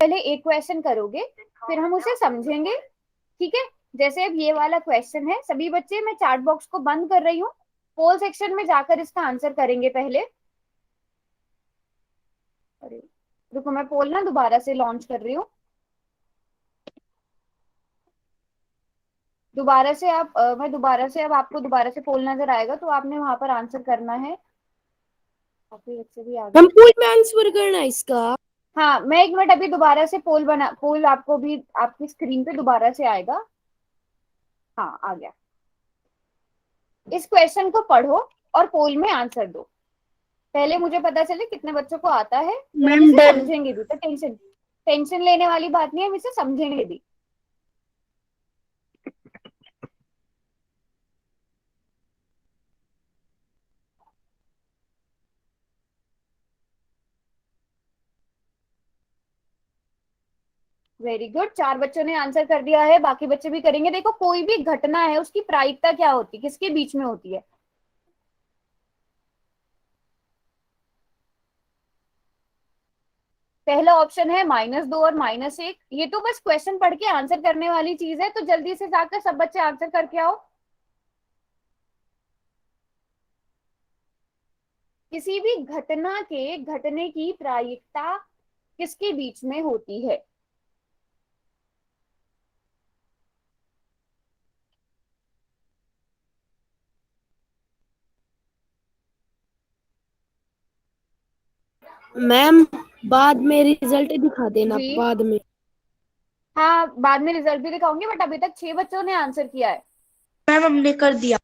पहले एक क्वेश्चन करोगे, फिर हम उसे समझेंगे, ठीक है। जैसे अब ये वाला क्वेश्चन है, सभी बच्चे मैं चैट बॉक्स को बंद कर रही हूँ, पोल सेक्शन में जाकर इसका आंसर करेंगे पहले। अरे रुको, मैं पोल ना दोबारा से लॉन्च कर रही हूँ। दोबारा से आप मैं दोबारा से, अब आपको दोबारा से पोल नजर आएगा तो आपने वहां पर आंसर करना है। काफी बच्चे भी आ हम गए। पूल में आंसर करना है इसका। हाँ, मैं 1 मिनट अभी दोबारा से पोल आपको भी आपकी स्क्रीन पे दोबारा से आएगा। हाँ, आ गया। इस क्वेश्चन को पढ़ो और पोल में आंसर दो। पहले मुझे पता चले कितने बच्चों को आता है, फिर हम मैम इसे डन। समझेंगे भी। तो टेंशन टेंशन लेने वाली बात नहीं है, हम इसे समझेंगे भी। वेरी गुड, 4 बच्चों ने आंसर कर दिया है, बाकी बच्चे भी करेंगे। देखो, कोई भी घटना है उसकी प्रायिकता क्या होती है, किसके बीच में होती है? पहला ऑप्शन है -2 और -1। ये तो बस क्वेश्चन पढ़ के आंसर करने वाली चीज है, तो जल्दी से जाकर सब बच्चे आंसर करके आओ। किसी भी घटना के घटने की प्रायिकता किसके बीच में होती है? मैम बाद में रिजल्ट दिखा देना जी बाद में। हाँ, बाद में रिजल्ट भी दिखाऊंगी, बट अभी तक 6 बच्चों ने आंसर किया है। मैम हमने कर दिया।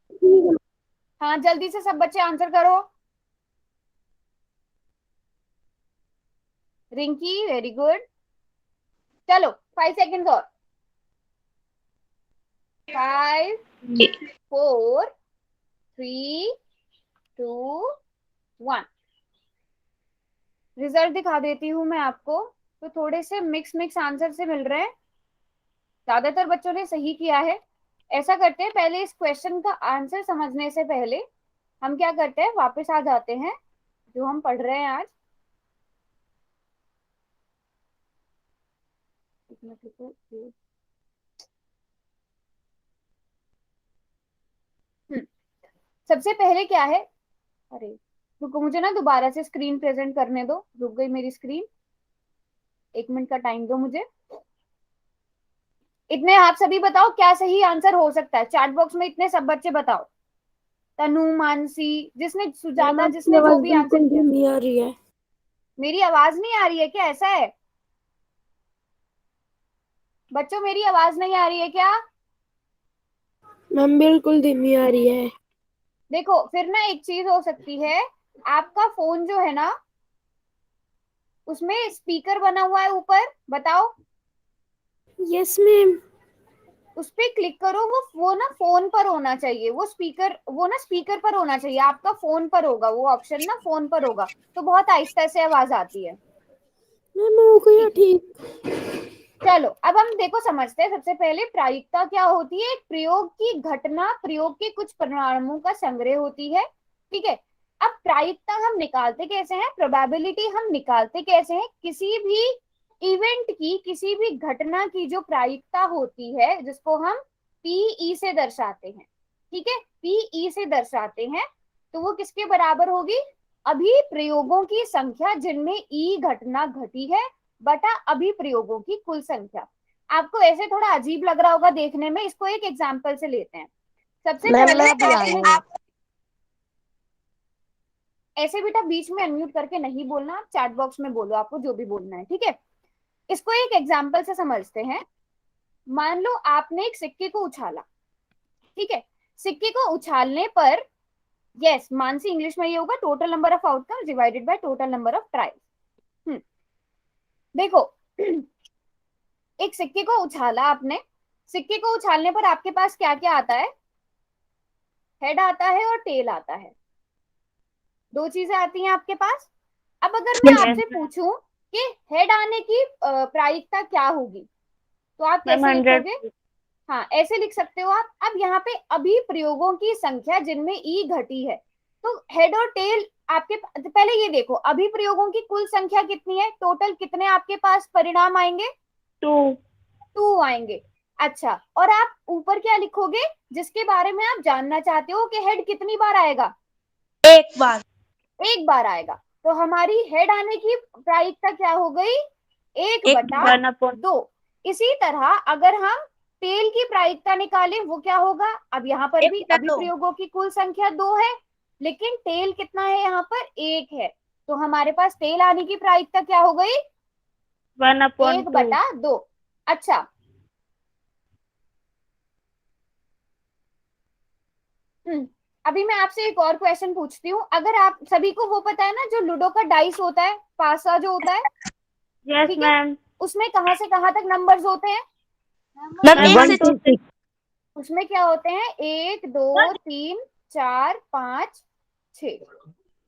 हाँ, जल्दी से सब बच्चे आंसर करो। Rinki, very good. चलो, 5 सेकेंड और। 5, 4, 3, 2, 1। रिजल्ट दिखा देती हूँ मैं आपको। तो थोड़े से मिक्स मिक्स आंसर से मिल रहे हैं, ज्यादातर बच्चों ने सही किया है। ऐसा करते हैं, पहले इस क्वेश्चन का आंसर समझने से पहले हम क्या करते हैं, वापस आ जाते हैं जो हम पढ़ रहे हैं आज। एक मिनट रुको। सबसे पहले क्या है, अरे रुको, मुझे ना दोबारा से स्क्रीन प्रेजेंट करने दो, रुक गई मेरी स्क्रीन। 1 मिनट का टाइम दो मुझे। इतने आप सभी बताओ क्या सही आंसर हो सकता है, चैट बॉक्स में इतने सब बच्चे बताओ। तनु, मानसी, जिसने मैम सुजाता, आपकी जिसने जो आवाज भी आंसर बिल्कुल किया। धीमी आ रही है। मेरी आवाज नहीं आ रही है क्या, ऐसा है? बच्चों, मेरी आवाज नहीं आ रही है क्या? मैम बिल्कुल धीमी आ रही है। देखो, फिर ना एक चीज हो सकती है, आपका फोन जो है ना, उसमें स्पीकर बना हुआ है ऊपर, बताओ। Yes ma'am. उस पे क्लिक करो, वो ना फोन पर होना चाहिए, वो ना स्पीकर पर होना चाहिए, आपका फोन पर होगा वो ऑप्शन, ना फोन पर होगा, तो बहुत आहिस्ता से आवाज आती है। मैम हो गया ठीक है, ठीक। चलो अब हम देखो समझते हैं। सबसे पहले प्रायिकता क्या होती है? एक प्रयोग की घटना, प्रयोग के कुछ परिणामों का संग्रह होती है, ठीक है। अब प्रायिकता हम निकालते कैसे हैं, प्रोबेबिलिटी हम निकालते कैसे हैं? किसी भी इवेंट की, किसी भी घटना की जो प्रायिकता होती है, जिसको हम पीई से दर्शाते हैं, ठीक है, पीई से दर्शाते हैं, तो वो किसके बराबर होगी? अभी प्रयोगों की संख्या जिनमें ई घटना घटी है बटा अभी प्रयोगों की कुल संख्या। आपको ऐसे थोड़ा अजीब लग रहा होगा देखने में, इसको एक एग्जाम्पल से लेते हैं। सबसे मैम पहले मैं भी आपने, आऊंगी। ऐसे बेटा बीच में अनम्यूट करके नहीं बोलना, आप चैट बॉक्स में बोलो आपको जो भी बोलना है, ठीक है। इसको एक एग्जाम्पल से समझते हैं। मान लो आपने एक सिक्के को उछाला, ठीक है। सिक्के को उछालने पर, यस मानसी, इंग्लिश में ये होगा total number of outcome divided by total number of trials. देखो, एक सिक्के को उछाला आपने, सिक्के को उछालने पर आपके पास क्या क्या आता है? हेड आता है और टेल आता है, दो चीजें आती हैं आपके पास। अब अगर मैं यस आपसे पूछूं कि हेड आने की प्रायिकता क्या होगी, तो आप मैम कैसे 100। लिखोगे? हाँ, ऐसे लिख सकते हो आप। अब यहाँ पे अभी प्रयोगों की संख्या जिनमें ई घटी है, तो हेड और टेल आपके पहले ये देखो, अभी प्रयोगों की कुल संख्या कितनी है, टोटल कितने आपके पास परिणाम आएंगे? 2 2 आएंगे। अच्छा, और आप ऊपर क्या लिखोगे जिसके बारे में आप जानना चाहते हो कि हेड कितनी बार आएगा? 1 बार। 1 बार आएगा। तो हमारी हेड आने की प्रायिकता क्या हो गई? 1 1 बटा 1/2। 2। इसी तरह अगर हम तेल की प्रायिकता निकालें वो क्या होगा? अब यहाँ पर भी 1/2। अभिप्रयोगों की कुल संख्या 2 है, लेकिन तेल कितना है यहाँ पर? 1 है। तो हमारे पास तेल आने की प्रायिकता क्या हो गई? 1 1/2। बटा 2। अच्छा, अभी मैं आपसे एक और क्वेश्चन पूछती हूँ। अगर आप सभी को वो पता है ना, जो लूडो का डाइस होता है, पासा जो होता है, यस ठीक है, मैम। उसमें कहाँ से कहाँ तक नंबर्स होते हैं? मैम 1 1 से to 6। उसमें क्या होते हैं? 1 2 3 4 5 6,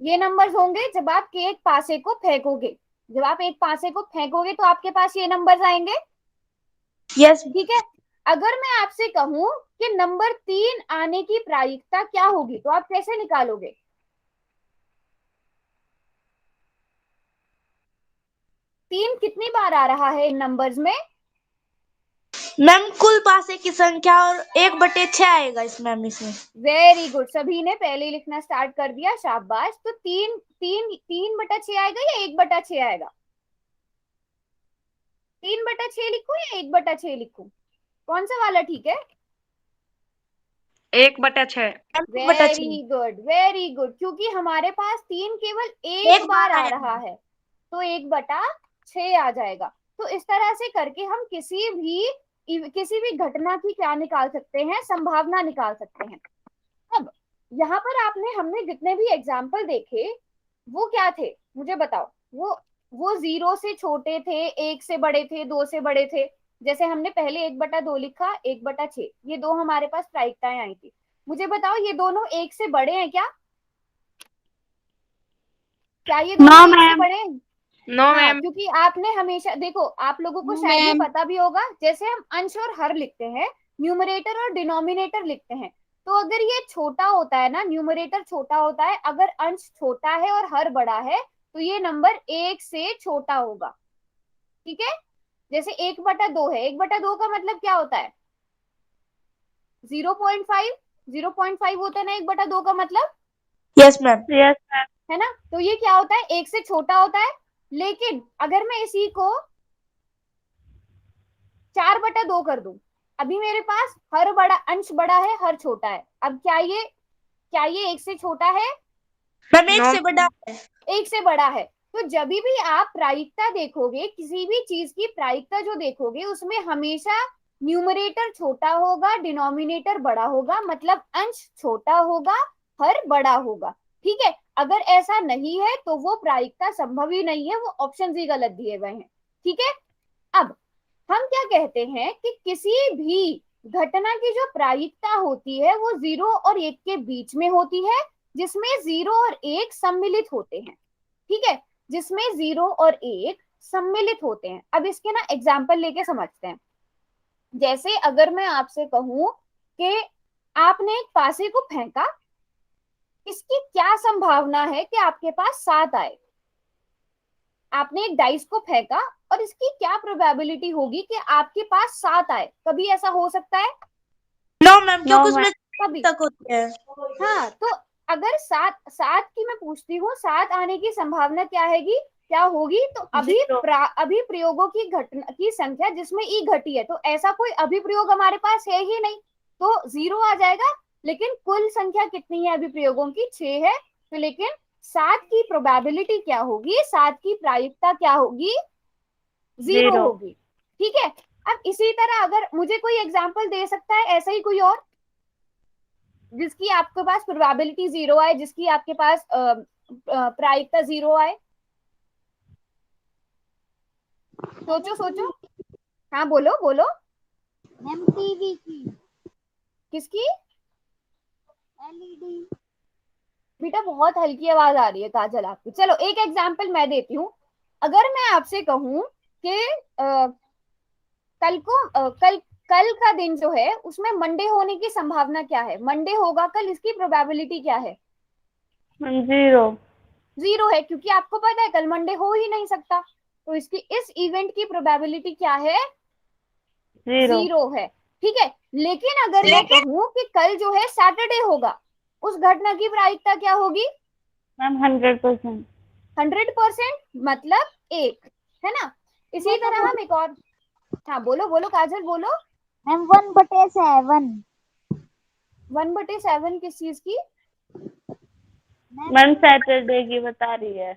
ये नंबर्स होंगे जब आप एक पासे को फेंकोगे। जब आप एक पासे को फेंकोगे तो आपके पास ये नंबर्स आएंगे। यस। ठीक है। अगर मैं आपसे कहूं कि नंबर 3 आने की प्रायिकता क्या होगी, तो आप कैसे निकालोगे? तीन कितनी बार आ रहा है इन नंबर्स में? मैम कुल पासे की संख्या और 1/6 आएगा इस मैम इसमें। वेरी गुड, सभी ने पहले ही लिखना स्टार्ट कर दिया, शाबाश। तो 3 बटा 6 आएगा या 1/6 आएगा? 3/6 लिखूं या 1/6 लिखूं? कौन सा वाला ठीक है? 1/6। 1/6। वेरी गुड, वेरी गुड, क्योंकि हमारे पास 3 केवल एक 1 बार बार आ आया। रहा है, तो 1/6 आ जाएगा। तो इस तरह से करके हम किसी भी घटना की क्या निकाल सकते हैं? संभावना निकाल सकते हैं। अब यहाँ पर हमने जितने भी एग्जाम्पल देखे वो क्या थे, मुझे बताओ। वो 0 से छोटे थे, 1 से बड़े थे, 2 से बड़े थे। जैसे हमने पहले 1/2 लिखा, 1/6, ये दो हमारे पास प्रायिकताएं आई थी। मुझे बताओ, ये दोनों 1 से बड़े हैं क्या? क्या ये नो दोनों 1 से मैम। बड़े हैं? नो हाँ, मैम। क्योंकि आपने हमेशा देखो, आप लोगों को शायद ये पता भी होगा, जैसे हम अंश और हर लिखते हैं, न्यूमरेटर और डिनोमिनेटर लिखते हैं, तो अगर ये छोटा होता है ना, न्यूमरेटर छोटा होता है, अगर अंश छोटा है और हर बड़ा है, तो ये नंबर 1 से छोटा होगा। ठीक है। जैसे 1/2 है, 1/2 का मतलब क्या होता है? 0.5। 0.5 होता है ना 1/2 का मतलब, यस मैम। Yes ma'am. है ना? तो ये क्या होता है? 1 से छोटा होता है। लेकिन अगर मैं इसी को 4/2 कर दूं, अभी मेरे पास हर बड़ा अंश बड़ा है, हर छोटा है। अब क्या ये 1 से छोटा है? Ma'am 1 no. से बड़ा है। 1 से बड़ा है। तो जब भी आप प्रायिकता देखोगे, किसी भी चीज की प्रायिकता जो देखोगे, उसमें हमेशा न्यूमरेटर छोटा होगा, डिनोमिनेटर बड़ा होगा, मतलब अंश छोटा होगा, हर बड़ा होगा। ठीक है। अगर ऐसा नहीं है तो वो प्रायिकता संभव ही नहीं है, वो ऑप्शन ही गलत दिए हुए हैं। ठीक है। अब हम क्या कहते हैं कि किसी भी घटना की जो प्रायिकता होती है वो 0 और 1 के बीच में होती है, जिसमें 0 और 1 सम्मिलित होते हैं। ठीक है। जिसमें 0 और 1 सम्मिलित होते हैं। अब इसके ना एग्जाम्पल लेके समझते हैं। जैसे अगर मैं आपसे कहूं कि आपने एक पासे को फेंका, इसकी क्या संभावना है कि आपके पास 7 आए? आपने एक डाइस को फेंका और इसकी क्या प्रोबेबिलिटी होगी कि आपके पास 7 आए? कभी ऐसा हो सकता है? नो मैम, नो क्योंकि उसमें कभी। तक होती है। हाँ, तो अगर 7 की मैं पूछती हूँ, 7 आने की संभावना क्या होगी? तो जीरो। अभी प्रयोगों की घटना की संख्या जिसमें ई घटी है, तो ऐसा कोई अभिप्रयोग हमारे पास है ही नहीं, तो 0 आ जाएगा। लेकिन कुल संख्या कितनी है अभी प्रयोगों की? 6 है। तो लेकिन 7 की प्रोबेबिलिटी क्या होगी, 7 की प्रायिकता क्या होगी? 0 जीरो। होगी। ठीक है। अब इसी तरह अगर मुझे कोई एग्जाम्पल दे सकता है ऐसा ही कोई और, जिसकी आपके पास प्रोबेबिलिटी 0 आए, जिसकी आपके पास प्रायिकता 0 आए? सोचो सोचो। हाँ, बोलो बोलो। मैम टीवी की किसकी? एलईडी। बेटा बहुत हल्की आवाज आ रही है काजल आपकी। चलो एक एग्जाम्पल मैं देती हूँ। अगर मैं आपसे कहूं कि कल का दिन जो है उसमें मंडे होने की संभावना क्या है? मंडे होगा कल, इसकी प्रोबेबिलिटी क्या है? जीरो। 0 है, क्योंकि आपको पता है कल मंडे हो ही नहीं सकता, तो इसकी इस इवेंट की प्रोबेबिलिटी क्या है? 0 है। ठीक है, लेकिन अगर मैं कहूं कि कल जो है सैटरडे होगा, उस घटना की प्रायिकता क्या होगी? मैम 100%। 100%, मतलब 1, है ना। इसी तरह हम एक और, हाँ बोलो बोलो काजल बोलो। मैम 1/7। 1/7 किस चीज की? मैम सैटरडे की बता रही है।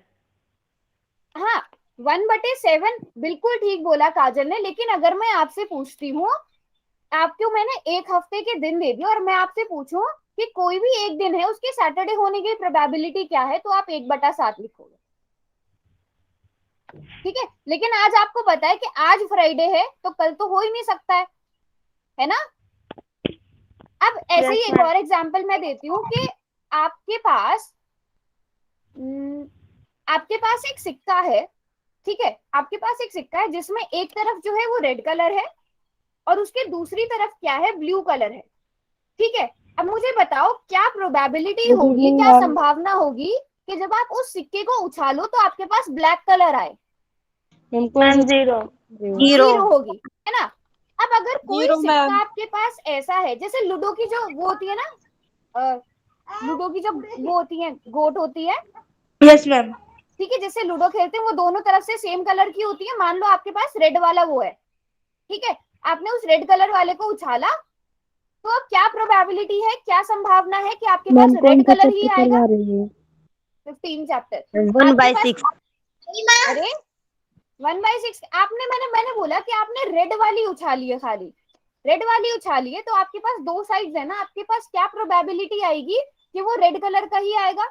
हाँ, 1/7 बिल्कुल ठीक बोला काजल ने, लेकिन अगर मैं आपसे पूछती हूँ, आपको मैंने एक हफ्ते के दिन दे दिए और मैं आपसे पूछूं कि कोई भी एक दिन है उसके सैटरडे होने की प्रोबेबिलिटी क्या है, तो आप 1/7 लिखोगे। ठीक है, लेकिन आज आपको पता है कि आज फ्राइडे है तो कल तो हो ही नहीं सकता है ना। अब ऐसे ही यस एक मैम। और एग्जांपल मैं देती हूँ कि आपके पास आपके पास एक सिक्का है। ठीक है, आपके पास एक सिक्का है जिसमें एक तरफ जो है वो रेड कलर है और उसके दूसरी तरफ क्या है? ब्लू कलर है। ठीक है, अब मुझे बताओ क्या प्रोबेबिलिटी गुड होगी, इवनिंग क्या मैम। संभावना होगी कि जब आप उस सिक्के को उछालो तो आपके पास ब्लैक कलर आए? मैम कौन मैम सा 0। जीरो? 0 होगी, है ना। अब अगर कोई जीरो सिक्का मैम। आपके पास ऐसा है, जैसे लूडो की जो वो होती है ना, अ, लूडो की जो वो होती है, गोट होती है। Yes ma'am. ठीक है, जैसे लूडो खेलते हैं वो दोनों तरफ से सेम कलर की होती है, मान लो आपके पास रेड वाला वो है। ठीक है, आपने उस रेड कलर वाले को उछाला, तो अब क्या प्रोबेबिलिटी है, क्या संभावना है कि आपके पास मैम कौन रेड सा कलर ही चैप्टर आएगा? करवा रही है? 15 चैप्टर 1 आपके बाय पास। 6। अरे 1/6 आपने, मैंने बोला कि आपने रेड वाली उछाली है, खाली रेड वाली उछाली है, तो आपके पास दो साइड्स है ना, आपके पास क्या प्रोबेबिलिटी आएगी कि वो रेड कलर का ही आएगा?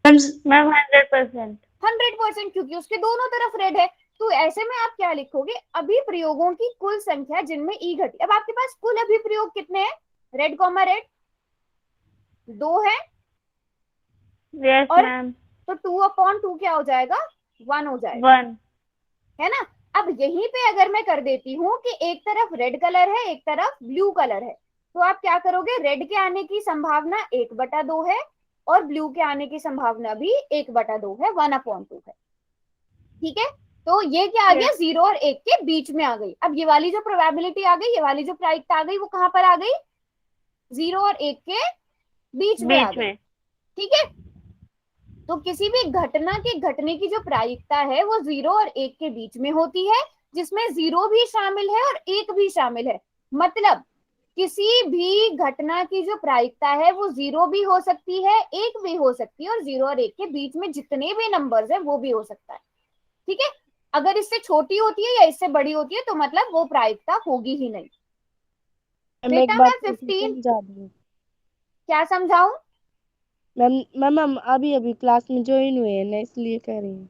मैम 100%। 100%, क्योंकि उसके दोनों तरफ रेड है। तो ऐसे में आप क्या लिखोगे? अभिप्रयोगों की कुल संख्या जिनमें ई घटी। अब आपके पास कुल अभिप्रयोग कितने हैं? रेड कॉमा रेड 2 है, यस और मैम। तो 2/2 क्या हो जाएगा? 1 हो जाएगा, 1। है ना। अब यहीं पे अगर मैं कर देती हूँ कि एक तरफ रेड कलर है एक तरफ ब्लू कलर है, तो आप क्या करोगे? रेड के आने की संभावना 1/2 है और ब्लू के आने की संभावना भी 1/2 है, 1/2 है। ठीक है, तो ये क्या आ गया? यस। 0 और 1 के बीच में आ गई। अब ये वाली जो प्रोबेबिलिटी आ गई, ये वाली जो प्रायिकता आ गई, वो कहां पर आ गई? 0 और 1 के बीच में आ बीच गई। में। ठीक है, तो किसी भी घटना के घटने की जो प्रायिकता है वो 0 और 1 के बीच में होती है, जिसमें 0 भी शामिल है और 1 भी शामिल है। मतलब किसी भी घटना की जो प्रायिकता है वो 0 भी हो सकती है, 1 भी हो सकती है, और 0 और 1 के बीच में जितने भी नंबर्स है वो भी हो सकता है। ठीक है, अगर इससे छोटी होती है या इससे बड़ी होती है तो मतलब वो प्रायिकता होगी ही नहीं। मैम एक बेटा बात मैं कैसे 15, समझा दूँ? क्या समझाऊं? मैम मैम हम अभी अभी क्लास में ज्वाइन हुए हैं ना, इसलिए कह रही हूँ।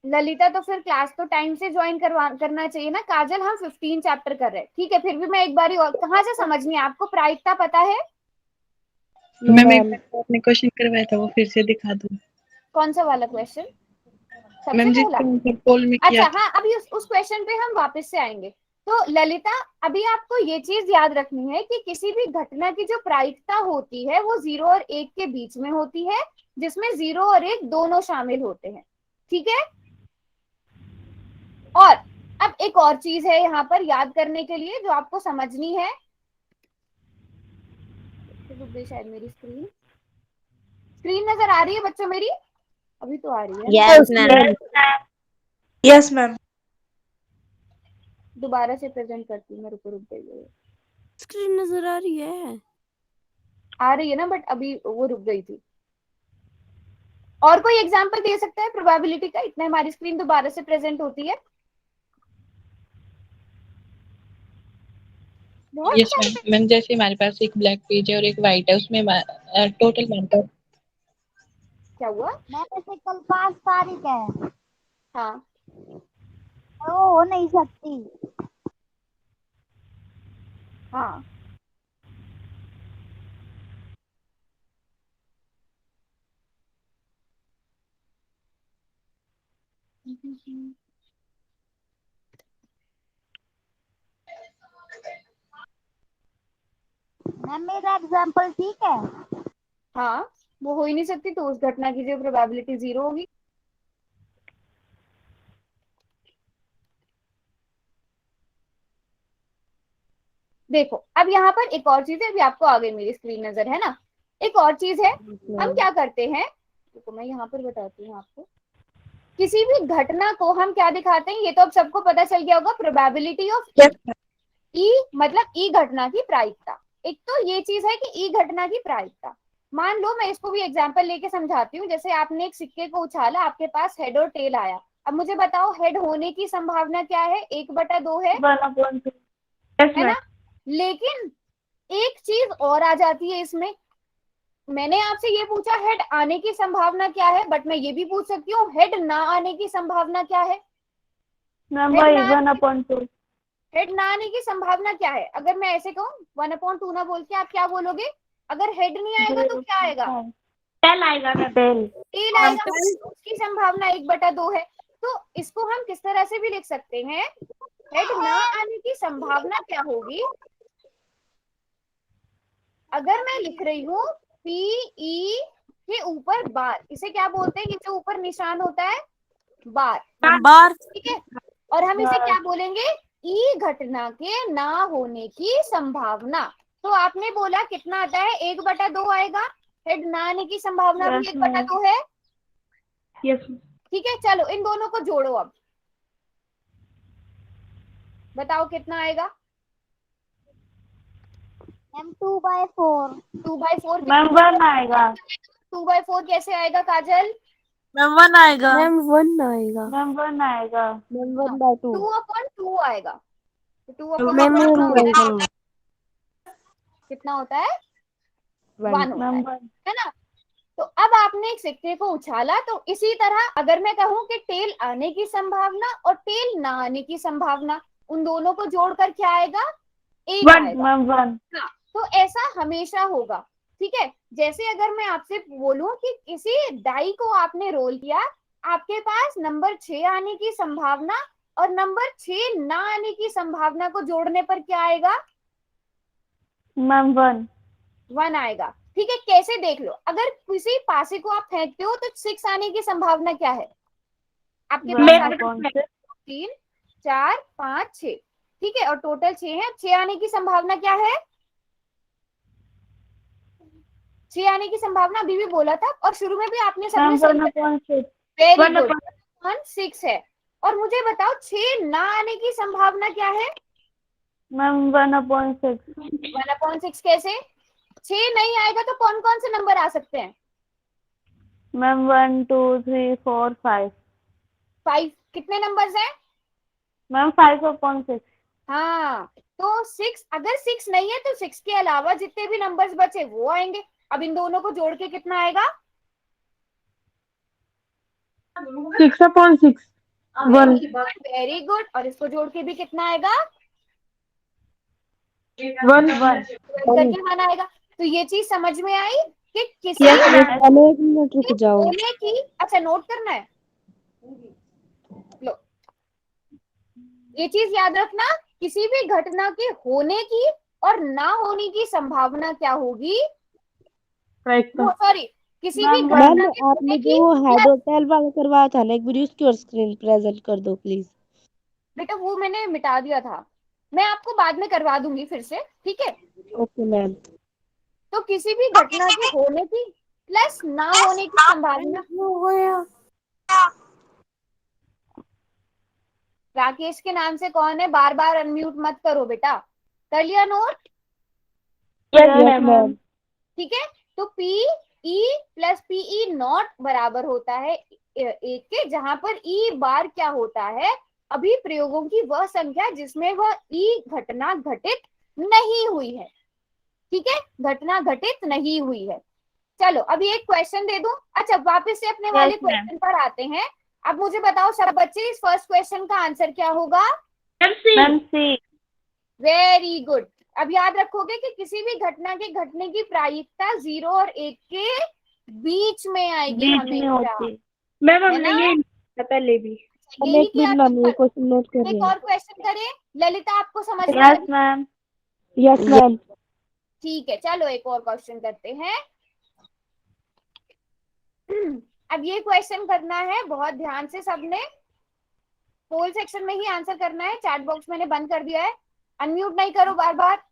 ललिता तो फिर क्लास तो टाइम से ज्वाइन करना चाहिए ना। काजल हम 15 चैप्टर कर रहे हैं, ठीक है, फिर भी मैं एक बार और कहाँ से समझनी है आपको? प्रायिकता पता है? नो मैम एक मैम। बार तो आपने क्वेश्चन करवाया था वो फिर से दिखा दो। कौन सा वाला क्वेश्चन? सबसे मैम पहला? जिसको पोल में किया अच्छा था। हाँ, अभी उस क्वेश्चन पे हम वापस से आएंगे। तो ललिता, अभी आपको ये चीज याद रखनी है कि किसी भी घटना की जो प्रायिकता होती है वो 0 और 1 के बीच में होती है, जिसमें 0 और 1 दोनों शामिल होते हैं। ठीक है, और अब एक और चीज है यहाँ पर याद करने के लिए जो आपको समझनी है। रुक गई शायद मेरी स्क्रीन। स्क्रीन नजर आ रही है बच्चों मेरी? अभी तो आ रही है ना। Yes ma'am. Yes ma'am. Yes ma'am. दोबारा से प्रेजेंट करती हूँ मैं, रुक गई। स्क्रीन नजर आ रही है? आ रही है ना, बट अभी वो रुक गई थी। और कोई एग्जांपल दे सकता है प्रोबेबिलिटी का? इतना हमारी स्क्रीन दोबारा से प्रेजेंट होती है। बहुत यस सारे। मैम। मैम जैसे हमारे पास एक ब्लैक पेज है और एक वाइट है, उसमें टोटल मार्क। क्या हुआ? मैम जैसे कल 5 तारीख है, हाँ, और वो हो नहीं सकती। हाँ, मैम मेरा एग्जाम्पल ठीक है? हाँ, वो हो ही नहीं सकती, तो उस घटना की जो प्रोबेबिलिटी 0 होगी। देखो अब यहाँ पर एक और चीज है, अभी आपको आगे मेरी स्क्रीन नजर है ना, एक और चीज है, हम क्या करते हैं, देखो मैं यहाँ पर बताती हूँ आपको, किसी भी घटना को हम क्या दिखाते हैं, ये तो अब सबको पता चल गया होगा, प्रोबेबिलिटी ऑफ ई, मतलब ई घटना की प्रायिकता। एक तो ये चीज है कि ई घटना की प्रायिकता, मान लो मैं इसको भी एग्जांपल लेके समझाती हूँ, जैसे आपने एक सिक्के को उछाला, आपके पास हेड और टेल आया, अब मुझे बताओ हेड होने की संभावना क्या है, 1/2 है 1/2। है ना, लेकिन एक चीज और आ जाती है इसमें, मैंने आपसे ये पूछा हेड आने की संभावना क्या है, बट मैं ये भी पूछ सकती हूँ हेड ना आने की संभावना क्या है। मैम हेड वही ना 1/2। हेड ना आने की संभावना क्या है, अगर मैं ऐसे कहूँ 1/2 ना बोल के आप क्या बोलोगे, अगर हेड नहीं आएगा तो क्या आएगा, टेल आएगा ना, टेल। टेल आएगा, उसकी संभावना 1/2 है। तो इसको हम किस तरह से भी लिख सकते हैं, हेड ना आने की संभावना क्या होगी, अगर मैं लिख रही हूँ पीई के ऊपर बार, इसे क्या बोलते हैं, ये जो ऊपर निशान होता है बार, बार। ठीक है, और हम इसे क्या बोलेंगे, ई घटना के ना होने की संभावना। तो आपने बोला कितना आता है, 1/2 आएगा, हेड ना आने की संभावना भी 1/2 है, ठीक है। चलो इन दोनों को जोड़ो, अब बताओ कितना आएगा। मैम 2/4। 2/4 मैम 1 आएगा। 2/4 कैसे आएगा काजल, मैम 1 आएगा। मैम 1 आएगा। मैम 1 आएगा। मैम 1/2। 2/2 आएगा, तो 2/2 मैम कितना होता है, 1/2। कितना होता है, 1 होता मैम है ना। तो अब आपने एक सिक्के को उछाला, तो इसी तरह अगर मैं कहूं कि टेल आने की संभावना और टेल ना आने की संभावना, उन दोनों को जोड़कर क्या आएगा, 1 आएगा। मैम 1। हाँ, तो ऐसा हमेशा होगा, ठीक है। जैसे अगर मैं आपसे बोलूं कि किसी डाई को आपने रोल किया, आपके पास नंबर 6 आने की संभावना और नंबर 6 ना आने की संभावना को जोड़ने पर क्या आएगा, मैम 1। 1 आएगा, ठीक है। कैसे देख लो, अगर किसी पासे को आप फेंकते हो तो 6 आने की संभावना क्या है, आपके पास 3 4 5 6, ठीक है, और टोटल 6 है, 6 आने की संभावना क्या है, 6 आने की संभावना अभी भी बोला था, और शुरू में भी आपने सबने मैम सही, 1/6। वेरी गुड, 1/6 है। और मुझे बताओ 6 ना आने की संभावना क्या है, मैम 1/6। 1/6 कैसे, 6 नहीं आएगा तो कौन कौन से नंबर आ सकते हैं, मैम 1 2 3 4 5। 5, कितने नंबर्स हैं, मैम 5/6। हाँ, तो 6, अगर 6 नहीं है तो 6 के अलावा जितने भी नंबर्स बचे वो आएंगे। अब इन दोनों को जोड़ के कितना आएगा, 6/6। वेरी गुड, और इसको जोड़ के भी कितना आएगा, 1 करके 1 आएगा। तो ये चीज समझ में आई कि किसी मैम। 1 मिनट रुक जाओ। होने की, अच्छा नोट करना है, लो ये चीज याद रखना, किसी भी घटना के होने की और ना होने की संभावना क्या होगी, सॉरी, किसी भी मैम घटना मैम के होने आपने की जो हेड plus, और टेल वाला करवाया था ना, एक बार उसकी और स्क्रीन प्रेजेंट कर दो प्लीज। बेटा वो मैंने मिटा दिया था, मैं आपको बाद में करवा दूंगी फिर से, ठीक है। Okay ma'am. तो किसी भी घटना के होने की प्लस ना होने की संभावना, हो गया। राकेश के नाम से कौन है, बार बार अनम्यूट मत करो बेटा, कर लिया नोट, यस मैम। ठीक है। तो P E plus PE not बराबर होता है 1 के, जहां पर ई बार क्या होता है, अभी प्रयोगों की वह संख्या जिसमें वह ई घटना घटित नहीं हुई है, ठीक है, घटना घटित नहीं हुई है। चलो अभी एक क्वेश्चन दे दूं, अच्छा वापस से अपने वाले क्वेश्चन पर आते हैं। अब मुझे बताओ सब बच्चे, इस फर्स्ट क्वेश्चन का आंसर क्या होगा, मैम सी। Very good. अब याद रखोगे कि किसी भी घटना के घटने की प्रायिकता 0 और 1 के बीच में आएगी बीच में हमेशा, होती। मैम है हमने ना, ये पहले भी। हम यही एक किया मिनट तो मैम, ये क्वेश्चन नोट कर एक रहे और क्वेश्चन करें, ललिता आपको समझ में यस आई, मैम। हैं। Yes ma'am. ठीक है, चलो एक और क्वेश्चन करते हैं। अब ये क्वेश्चन करना है बहुत ध्यान से सबने, पोल सेक्शन में ही आंसर करना है। चैट बॉक्स मैंने बंद कर दिया है, अनम्यूट नहीं करो बार बार।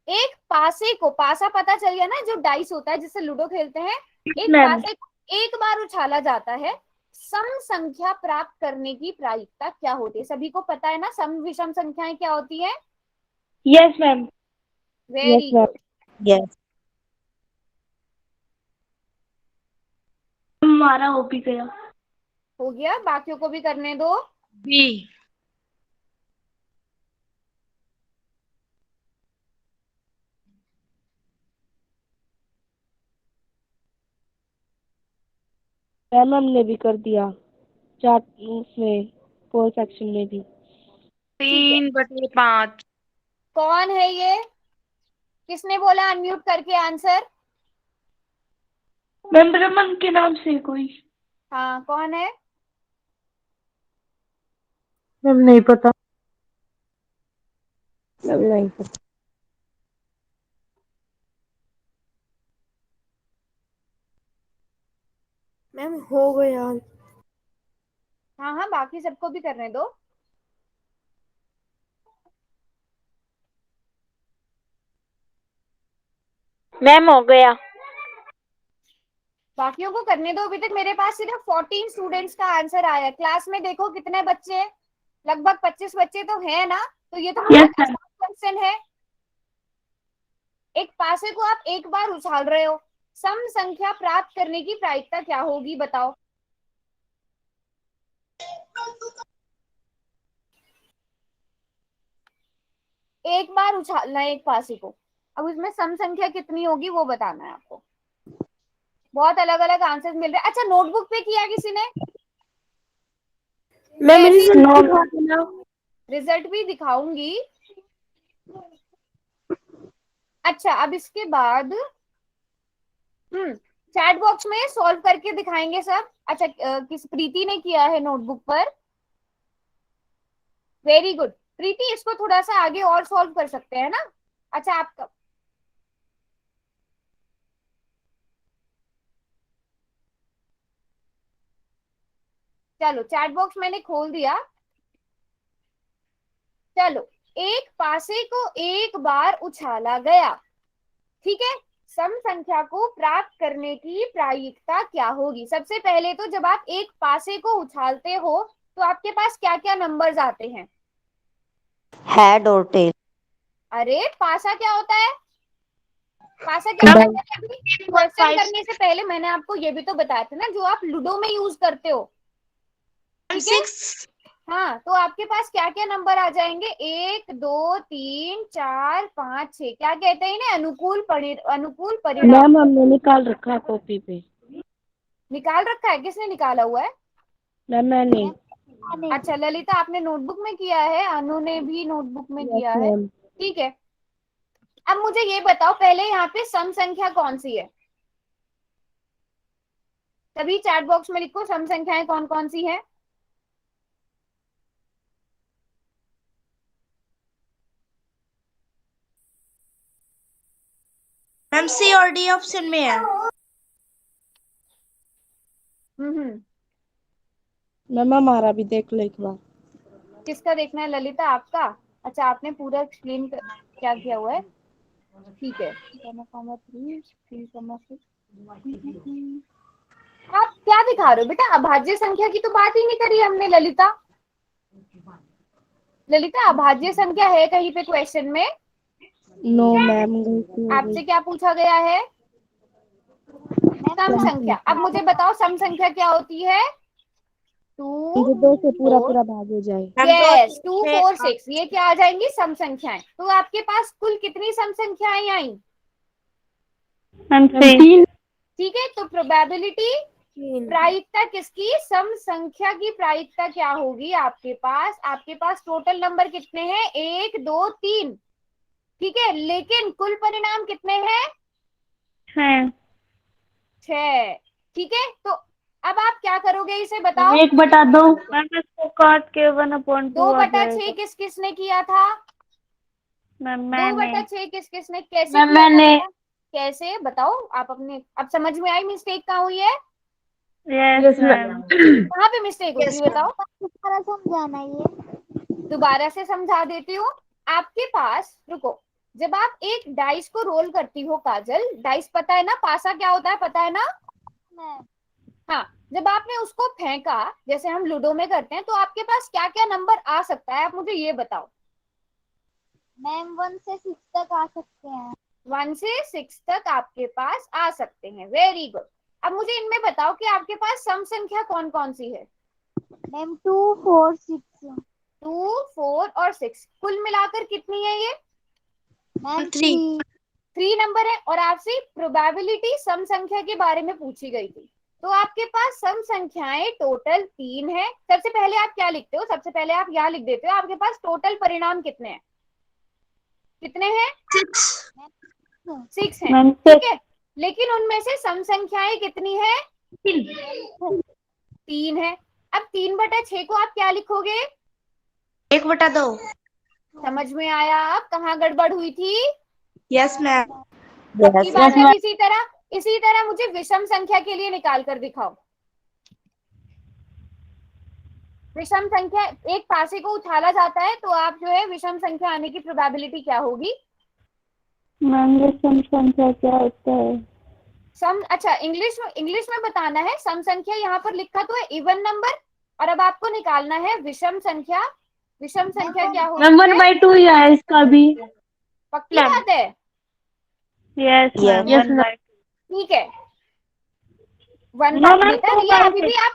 एक पासे को, पासा पता चल गया ना, जो डाइस होता है जिससे लूडो खेलते हैं, एक मैम। पासे को एक बार उछाला जाता है, सम संख्या प्राप्त करने की प्रायिकता क्या होती है? सभी को पता है ना सम विषम संख्याएं क्या होती है? Yes ma'am. Very ma'am. Good. Yes. हमारा हो भी गया। हो गया, बाकियों को भी करने दो। बी। मैम हमने भी कर दिया, चार्ट उसमें पोल सेक्शन में भी। 3/5। कौन है ये? किसने बोला अनम्यूट करके आंसर? मैम रमन के नाम से कोई। हाँ, कौन है? मैम नहीं पता। मैम नहीं पता। मैम हो गया। हाँ हाँ, बाकी सबको भी करने दो। मैम हो गया। बाकियों को करने दो। अभी तक मेरे पास सिर्फ 14 स्टूडेंट्स का आंसर आया है। क्लास में देखो कितने बच्चे हैं, लगभग 25 बच्चे तो है ना, तो ये तो बहुत आसान क्वेश्चन है। एक पासे को आप एक बार उछाल रहे हो, सम संख्या प्राप्त करने की प्रायिकता क्या होगी बताओ? एक बार उछालना है एक पासे को, अब उसमें सम संख्या कितनी होगी वो बताना है आपको। बहुत अलग अलग आंसर मिल रहे हैं। अच्छा, नोटबुक पे किया किसी ने? मैम ऐसे ही रिजल्ट रिजल्ट भी दिखाऊंगी। अच्छा, अब इसके बाद चैट बॉक्स में सॉल्व करके दिखाएंगे सब। अच्छा, किस प्रीति ने किया है नोटबुक पर? वेरी गुड प्रीति, इसको थोड़ा सा आगे और सॉल्व कर सकते हैं ना। अच्छा, आपका चलो, चैट बॉक्स मैंने खोल दिया। चलो, एक पासे को एक बार उछाला गया, ठीक है, सम संख्या को प्राप्त करने की प्रायिकता क्या होगी? सबसे पहले तो जब आप एक पासे को उछालते हो तो आपके पास क्या क्या नंबर्स आते हैं? हेड और टेल। अरे पासा क्या होता है? पासा क्या होता है? अभी क्वेश्चन 5 करने से पहले मैंने आपको ये भी तो बताया था ना, जो आप लूडो में यूज करते हो, ठीक है? 6। हाँ, तो आपके पास क्या क्या नंबर आ जाएंगे? 1 2 3 4 5 6। क्या कहते हैं इन्हें? अनुकूल परिणाम। मैम हमने निकाल रखा है कॉपी पे। निकाल रखा है? किसने निकाला हुआ है? मैम मैंने। अच्छा, ललिता आपने नोटबुक में किया है, अनु ने भी नोटबुक में यस किया है, मैम। ठीक है। अब मुझे ये बताओ, पहले यहाँ पे सम संख्या कौन सी है? तभी चैट बॉक्स में लिखो सम संख्याएं कौन कौन सी है। मैम सी और डी ऑप्शन में है। हम्म। मैम हमारा भी देख लो एक बार। किसका देखना है ललिता? आपका? अच्छा, आपने पूरा एक्सप्लेन क्या किया हुआ है, ठीक है। आप क्या दिखा रहे हो बेटा? अभाज्य संख्या की तो बात ही नहीं करी हमने ललिता। ललिता, अभाज्य संख्या है कहीं पे क्वेश्चन में? नो मैम, गलती हो गई। आपसे क्या पूछा गया है? सम संख्या। अब मुझे बताओ सम संख्या क्या होती है? मुझे 2 से पूरा पूरा भाग हो जाए। यस, 2 4 6, ये क्या आ जाएंगी? सम संख्याएं। तो आपके पास कुल कितनी सम संख्याएं आई? मैम 3। ठीक है, तो प्रोबेबिलिटी, प्रायिकता किसकी? सम संख्या की प्रायिकता क्या होगी आपके पास? आपके पास टोटल नंबर कितने हैं? 1 2 3, ठीक है, लेकिन कुल परिणाम कितने हैं? 6, ठीक है। तो अब आप क्या करोगे इसे बताओ? 1/2। मैम इसको काट के 1/2 2 आ बटा 6 जाएगा। किस किसने किया था? मैम 2 मैंने। बटा 6 किस किसने कैसे मैम किया था मैंने। बेटा? कैसे बताओ आप अपने, अब समझ में आई मिस्टेक कहाँ हुई है? Yes ma'am. कहाँ पे मिस्टेक हुई Yes, थी ma'am. बताओ? दोबारा समझाना ये। दोबारा से समझा देती हूँ। आपके पास, रुको, जब आप एक डाइस को रोल करती हो काजल, डाइस पता है ना, पासा क्या होता है पता है ना? मैम हाँ, जब आपने उसको फेंका जैसे हम लूडो में करते हैं, तो आपके पास क्या क्या नंबर आ सकता है, आप मुझे ये बताओ। मैम 1 से 6 तक आ सकते हैं। 1 से 6 तक आपके पास आ सकते हैं, वेरी गुड। अब मुझे इनमें बताओ कि आपके पास सम संख्या कौन कौन सी है? मैम 2 4 6। 2 4 और 6, कुल मिलाकर कितनी है ये? मैम 3. 3 नंबर है। और आपसे प्रोबेबिलिटी सम संख्या के बारे में पूछी गई थी, तो आपके पास सम संख्याएं टोटल 3 है। सबसे पहले आप क्या लिखते हो? सबसे पहले आप यहाँ लिख देते हो आपके पास टोटल परिणाम कितने हैं? कितने हैं? 6 है, मैम ठीक है। लेकिन उनमें से सम संख्याएं कितनी है? 3 है। अब 3/6 को आप क्या लिखोगे? 1/2. समझ में आया अब कहाँ गड़बड़ हुई थी? Yes, ma'am. पक्की Yes. बात है। इसी तरह मुझे विषम संख्या के लिए निकाल कर दिखाओ। विषम संख्या, एक पासे को उछाला जाता है तो आप जो है विषम संख्या आने की प्रोबेबिलिटी क्या होगी? मैम ये सम संख्या क्या होता है? सम, अच्छा इंग्लिश में बताना है। सम संख्या यहाँ पर लिखा तो है इवन नंबर, और अब आपको निकालना है विषम संख्या। विषम संख्या क्या मैम होती है? 1/2 ही है इसका भी। पक्की बात है? Yes ma'am Yes. 1/2। ठीक है। 1 No, बाय, ma'am, बेटा 2 रिया by अभी 6। भी आप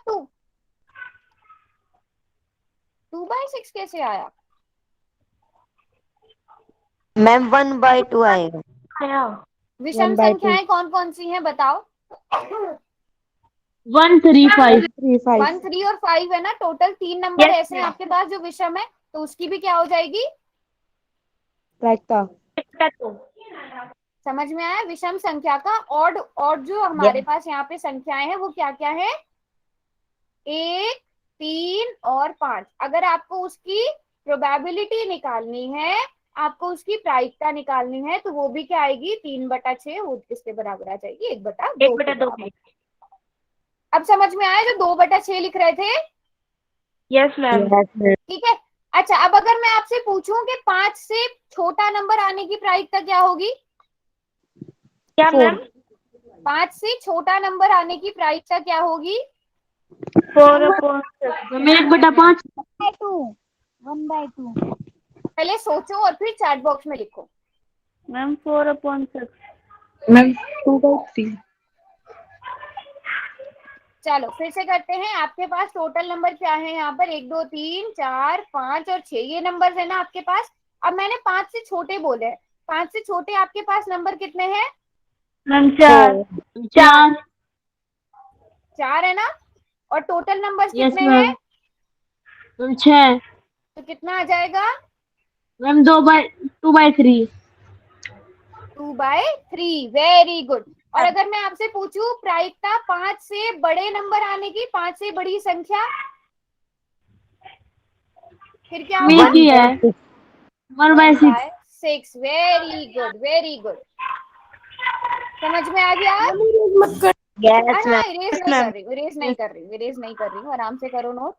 2/6 कैसे आया? मैम 1/2 आएगा। विषम 1/2 संख्याएं कौन कौन सी हैं बताओ? 1 3 5। 3 5 1 3 और 5 है ना, टोटल 3 नंबर ऐसे हैं आपके पास जो विषम है, तो उसकी भी क्या हो जाएगी? प्रायिकता। समझ में आया? विषम संख्या का ऑड, और जो हमारे पास यहाँ पे संख्याएं हैं वो क्या क्या है? 1 3 और 5। अगर आपको उसकी प्रोबेबिलिटी निकालनी है, आपको उसकी प्रायिकता निकालनी है, तो वो भी क्या आएगी? 3/6, वो किसके बराबर आ जाएगी? 1/2। अब समझ में आया जो 2/6 लिख रहे थे? Yes ma'am. Yes. ठीक है। अच्छा, अब अगर मैं आपसे पूछूं कि 5 से छोटा नंबर आने की प्रायिकता क्या होगी? क्या मैम? 5 से छोटा नंबर आने की प्रायिकता क्या होगी? 4/6। 1/5। 1/2। पहले सोचो और फिर चैट बॉक्स में लिखो। मैम 4/6। मैम 2/3. चलो फिर से करते हैं। आपके पास टोटल नंबर क्या है यहाँ पर? 1 2 3 4 5 और 6, ये नंबर है ना आपके पास। अब मैंने 5 से छोटे बोले हैं, 5 से छोटे आपके पास नंबर कितने हैं? मैम 4। 4 है ना। और टोटल नंबर यस कितने मैम। हैं? 6। तो कितना आ जाएगा? मैम 2/3। 2/3, very good. और अगर मैं आपसे पूछूं प्रायिकता 5 से बड़े नंबर आने की, 5 से बड़ी संख्या, फिर क्या होगा? की है 1/6। 1/6, वेरी गुड वेरी गुड। समझ में आ गया? मत कर। Yes, हाँ, ma'am. इरेज नहीं कर रही हूँ, इरेज नहीं कर रही हूँ, इरेज नहीं कर रही हूँ, आराम से करो नोट।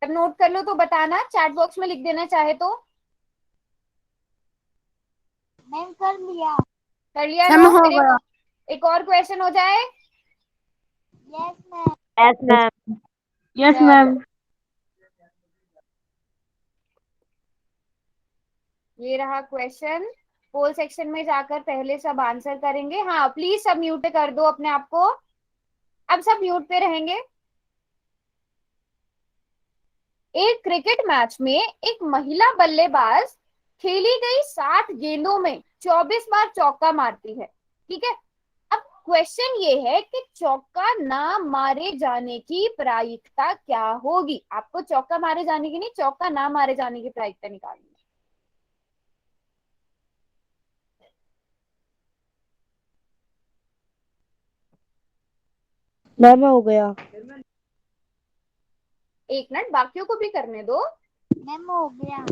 जब नोट कर लो तो बताना, चैट बॉक्स में लिख देना चाहे तो। मैम कर लिया। कर लिया मैम नोट? हो फिर गया। एक और क्वेश्चन हो जाए। Yes ma'am. Yes, ma'am. Yes चलो। मैम। ये रहा क्वेश्चन। पोल सेक्शन में जाकर पहले सब आंसर करेंगे। हाँ प्लीज सब म्यूट कर दो अपने आप को। अब सब म्यूट पे रहेंगे। एक क्रिकेट मैच में एक महिला बल्लेबाज खेली गई 60 गेंदों में 24 बार चौका मारती है, ठीक है। अब क्वेश्चन ये है कि चौका ना मारे जाने की प्रायिकता क्या होगी? आपको चौका मारे जाने की नहीं, चौका ना मारे जाने की प्रायिकता निकालनी है। मैम हो गया। एक मिनट, बाकियों को भी करने दो। मैम हो गया।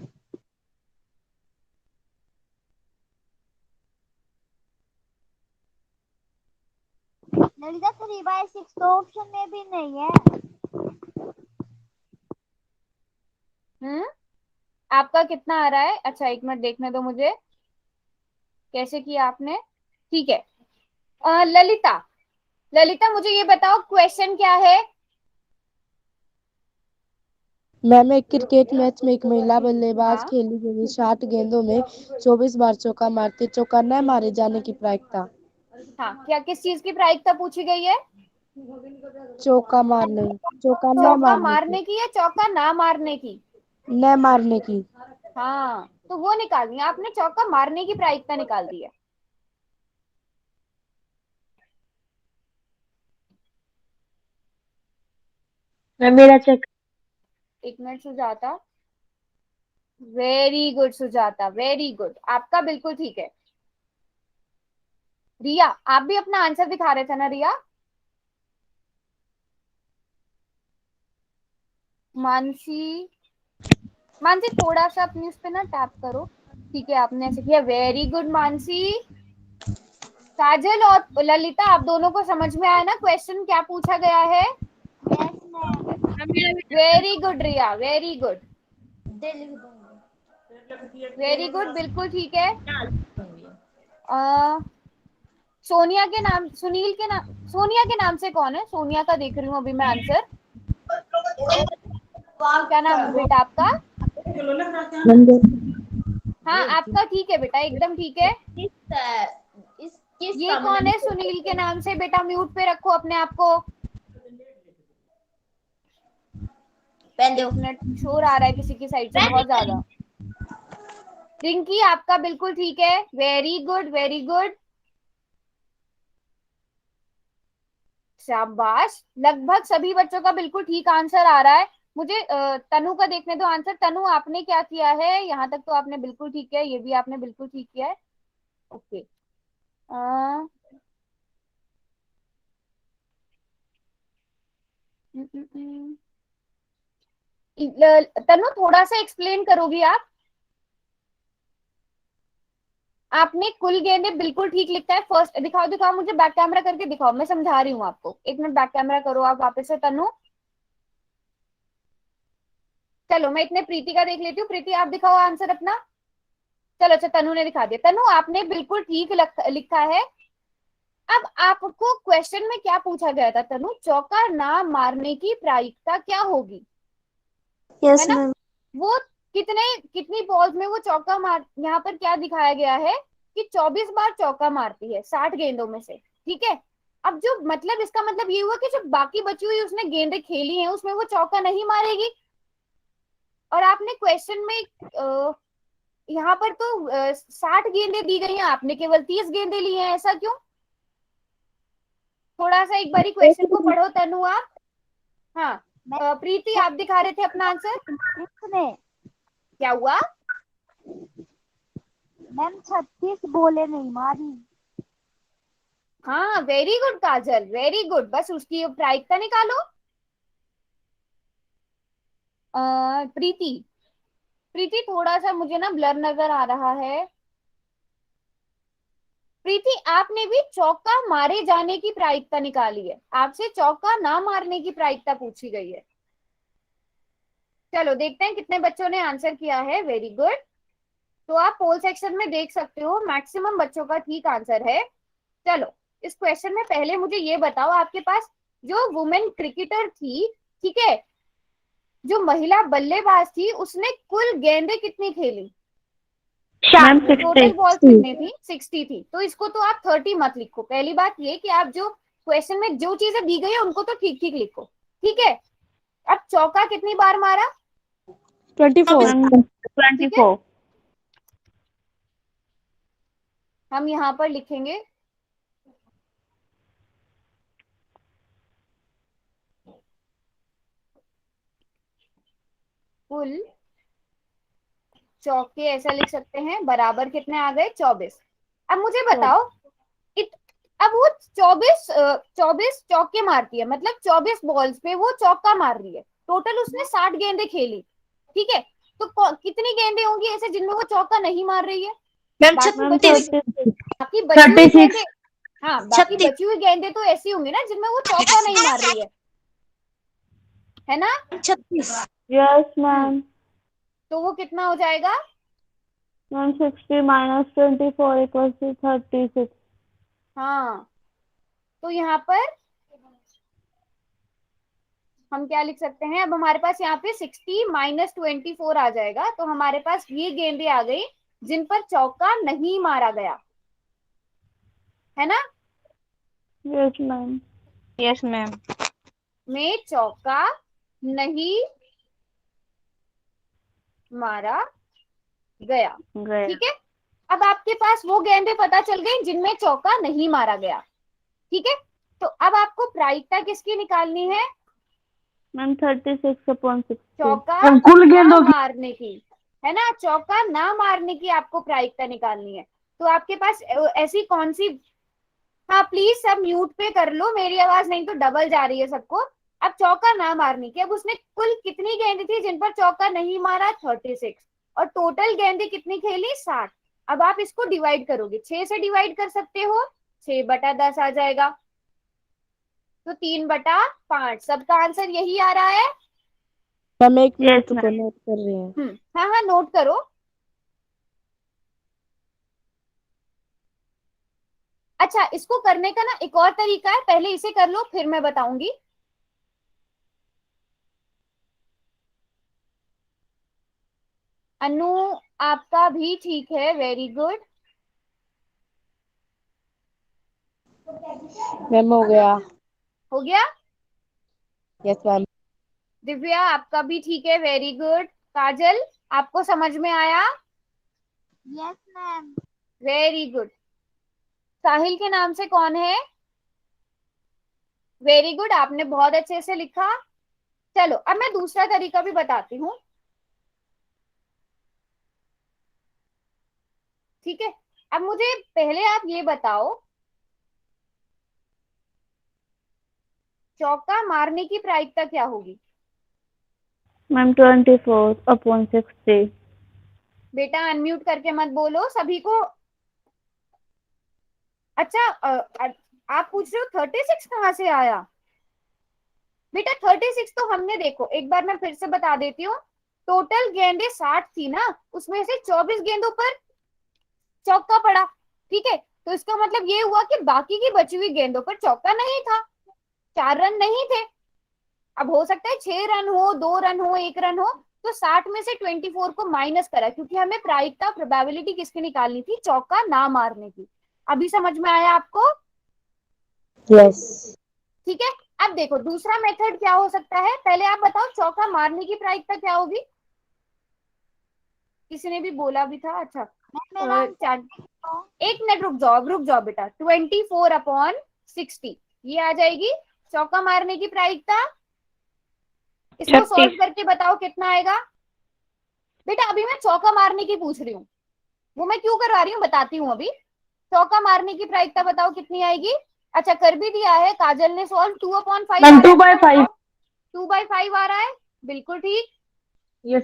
ललिता 3/6 तो ऑप्शन में भी नहीं है। आपका कितना आ रहा है? अच्छा एक मिनट देखने दो मुझे, कैसे किया आपने। ठीक है। ललिता, ललिता मुझे ये बताओ क्वेश्चन क्या है? मैम एक क्रिकेट मैच में एक महिला बल्लेबाज हाँ खेली गई 60 गेंदों में 24 बार चौका मारती, चौका न मारे जाने की प्रायिकता। हाँ, क्या किस चीज की प्रायिकता पूछी गई है? चौका मारने, चौका न चौका मारने की, मारने की या चौका ना मारने की? न मारने की। हाँ, तो वो निकालनी है आपने, चौका मारने की प्रायिकता निकाल दी है। मैम मेरा चेक। एक minute Sujata, very good Sujata, very good, आपका बिल्कुल ठीक है। रिया, आप भी अपना आंसर दिखा रहे थे ना रिया? मानसी, मानसी थोड़ा सा अपनी उस पे ना टैप करो। ठीक है, आपने ऐसे किया, वेरी गुड मानसी। काजल और ललिता, आप दोनों को समझ में आया ना क्वेश्चन क्या पूछा गया है? Yes ma'am. वेरी गुड रिया, वेरी गुड, वेरी गुड, बिल्कुल ठीक है। सोनिया के नाम, सुनील के नाम, सोनिया के नाम से कौन है? सोनिया का देख रही हूँ अभी मैं आंसर। क्या नाम है बेटा आपका? हाँ आपका ठीक है बेटा, एकदम ठीक है। ये कौन है सुनील के नाम से? बेटा म्यूट पे रखो अपने आप को। एक मिनट, शोर आ रहा है किसी की साइड से बहुत ज्यादा। रिंकी, आपका बिल्कुल ठीक है, वेरी गुड, वेरी गुड, शाबाश। लगभग सभी बच्चों का बिल्कुल ठीक आंसर आ रहा है। मुझे तनु का देखने दो आंसर। तनु, आपने क्या किया है? यहाँ तक तो आपने बिल्कुल ठीक किया है, ये भी आपने बिल्कुल ठीक किया है। ओके। अ, न- न- न- तनु थोड़ा सा एक्सप्लेन करोगी आप? आपने कुल गेंदे बिल्कुल ठीक लिखा है। फर्स्ट दिखाओ, दिखाओ मुझे, बैक कैमरा करके दिखाओ, मैं समझा रही हूँ आपको। एक मिनट बैक कैमरा करो आप वापस से तनु। चलो मैं इतने प्रीति का देख लेती हूँ। प्रीति आप दिखाओ आंसर अपना। चलो अच्छा, तनु ने दिखा दिया। तनु आपने बिल्कुल ठीक लिखा है। अब आपको क्वेश्चन में क्या पूछा गया था तनु? चौका ना मारने की प्रायिकता क्या होगी, है यस ना? मैम। वो कितने, कितनी बॉल्स में वो चौका मार, यहाँ पर क्या दिखाया गया है कि 24 बार चौका मारती है 60 गेंदों में से। ठीक है, अब जो मतलब इसका मतलब ये हुआ कि जो बाकी बची हुई उसने गेंदें खेली हैं उसमें वो चौका नहीं मारेगी। और आपने क्वेश्चन में यहाँ पर तो 60 गेंदें दी गई हैं, आपने केवल 30 गेंदें ली हैं, ऐसा क्यों? थोड़ा सा एक बारी क्वेश्चन को पढ़ो तनु आप। हाँ, प्रीति आप दिखा रहे थे अपना आंसर, इसमें क्या हुआ? मैम 36 बोले नहीं मारी। हाँ वेरी गुड काजल, वेरी गुड, बस उसकी प्रायिकता निकालो। प्रीति, प्रीति थोड़ा सा मुझे ना ब्लर नजर आ रहा है। प्रीति आपने भी चौका मारे जाने की प्रायिकता निकाली है, आपसे चौका ना मारने की प्रायिकता पूछी गई है। चलो देखते हैं कितने बच्चों ने आंसर किया है। Very good. तो आप पोल सेक्शन में देख सकते हो मैक्सिमम बच्चों का ठीक आंसर है। चलो इस क्वेश्चन में पहले मुझे ये बताओ, आपके पास जो वुमेन क्रिकेटर थी, ठीक है, जो महिला बल्लेबाज थी, उसने कुल गेंदें कितनी खेली? Ma'am total balls 60। कितनी थी? 60 थी। तो इसको तो आप 30 मत लिखो। पहली बात ये कि आप जो क्वेश्चन में जो चीजें दी गई है उनको तो ठीक ठीक लिखो। ठीक है, अब चौका कितनी बार मारा? 24। मैम ठीक है, 24। हम यहाँ पर लिखेंगे कुल चौके, ऐसा लिख सकते हैं, बराबर कितने आ गए? 24। अब मुझे बताओ अब वो 24 चौके मारती है, मतलब 24 बॉल्स पे वो चौका मार रही है। टोटल उसने 60 गेंदें खेली, ठीक है। तो कितनी गेंदें होंगी ऐसे जिनमें वो चौका नहीं मार रही है? मैम बाकी मैम बची हुई 36। बाकी बची हुई 36। गेंदें, हाँ बाकी 36। बची हुई गेंदें तो ऐसी होंगी ना जिनमें वो चौका नहीं मार रही है ना? 36। Yes ma'am. तो वो कितना हो जाएगा? मैम 60 - 24 = 36। हाँ, तो यहाँ पर हम क्या लिख सकते हैं? अब हमारे पास यहाँ पे 60 - 24 आ जाएगा, तो हमारे पास ये गेंदें आ गई जिन पर चौका नहीं मारा गया, है ना? Yes ma'am. Yes ma'am. में चौका नहीं मारा गया, गया। ठीक है। अब आपके पास वो गेंदें पता चल गई जिनमें चौका नहीं मारा गया, ठीक है। तो अब आपको प्रायिकता किसकी निकालनी है? मैम 36/60। चौका मैम कुल ना गेंदों की। मारने की, है ना? चौका ना मारने की आपको प्रायिकता निकालनी है। तो आपके पास ऐसी कौन सी, हाँ प्लीज सब म्यूट पे कर लो, मेरी आवाज नहीं तो डबल जा रही है सबको। अब चौका ना मारने की, अब उसने कुल कितनी गेंद थी जिन पर चौका नहीं मारा? 36, और टोटल गेंदें कितनी खेली? 60। अब आप इसको डिवाइड करोगे, 6 से डिवाइड कर सकते हो, 6/10 आ जाएगा, तो 3/5। सबका आंसर यही आ रहा है? मैम एक मिनट यस रुको, मैम। नोट कर रहे हैं। हाँ हाँ नोट करो। अच्छा, इसको करने का ना एक और तरीका है, पहले इसे कर लो फिर मैं बताऊंगी। अनु, आपका भी ठीक है, वेरी गुड। मैम हो गया। हो गया? Yes ma'am. दिव्या आपका भी ठीक है, वेरी गुड। काजल, आपको समझ में आया? Yes ma'am. Very good. Sahil के नाम से कौन है? वेरी गुड, आपने बहुत अच्छे से लिखा। चलो अब मैं दूसरा तरीका भी बताती हूँ, ठीक है। अब मुझे पहले आप ये बताओ, चौका मारने की प्रायिकता क्या होगी? मैम 24/60। बेटा अनम्यूट करके मत बोलो सभी को। अच्छा आप पूछ रहे हो 36 कहाँ से आया? बेटा 36 तो हमने, देखो एक बार मैं फिर से बता देती हूँ। टोटल गेंदें 60 थी ना, उसमें से 24 गेंदों पर चौका पड़ा, ठीक है। तो इसका मतलब ये हुआ कि बाकी की बची हुई गेंदों पर चौका नहीं था, 4 रन नहीं थे। अब हो सकता है 6 रन हो, 2 रन हो, 1 रन हो, तो 60 में से 24 को माइनस करा, क्योंकि हमें प्रायिकता प्रोबेबिलिटी किसकी निकालनी थी? चौका ना मारने की। अभी समझ में आया आपको? यस। ठीक है। अब देखो दूसरा मेथड क्या हो सकता है, पहले आप बताओ चौका मारने की प्रायिकता क्या होगी? किसी ने भी बोला भी था, अच्छा मेरा एक मिनट रुक जाओ बेटा। 24/60 ये आ जाएगी चौका मारने की प्रायिकता। इसको सॉल्व करके बताओ कितना आएगा। बेटा अभी मैं चौका मारने की पूछ रही हूँ, वो मैं क्यों करवा रही हूँ बताती हूँ अभी। चौका मारने की प्रायिकता बताओ कितनी आएगी। अच्छा कर भी दिया है काजल ने सॉल्व, 2/5 मैम 2/5। 2/5 आ रहा है, बिल्कुल ठीक। यस।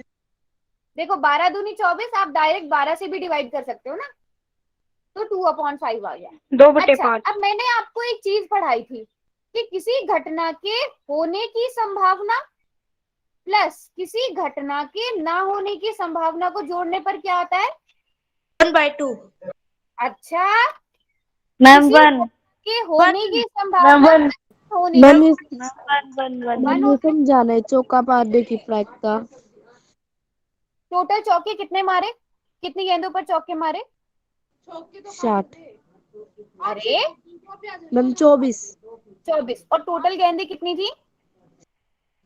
देखो 12 दूनी 24, आप डायरेक्ट 12 से भी डिवाइड कर सकते हो ना, तो 2/5 आ गया। 2/5। अच्छा अब मैंने आपको एक चीज पढ़ाई थी कि किसी घटना के होने की संभावना प्लस किसी घटना के ना होने की संभावना को जोड़ने पर क्या आता है? 1/2। अच्छा, मैम किसी 1। के होने की मैम संभावना 1। होने मैम की, इस 1 वन मैम ये होता है। समझाना है चौका मारने की प्रायिकता। टोटल चौके कितने मारे, कितनी गेंदों पर चौके मारे? 60। अरे मैम 24। 24, और टोटल गेंदें कितनी थी?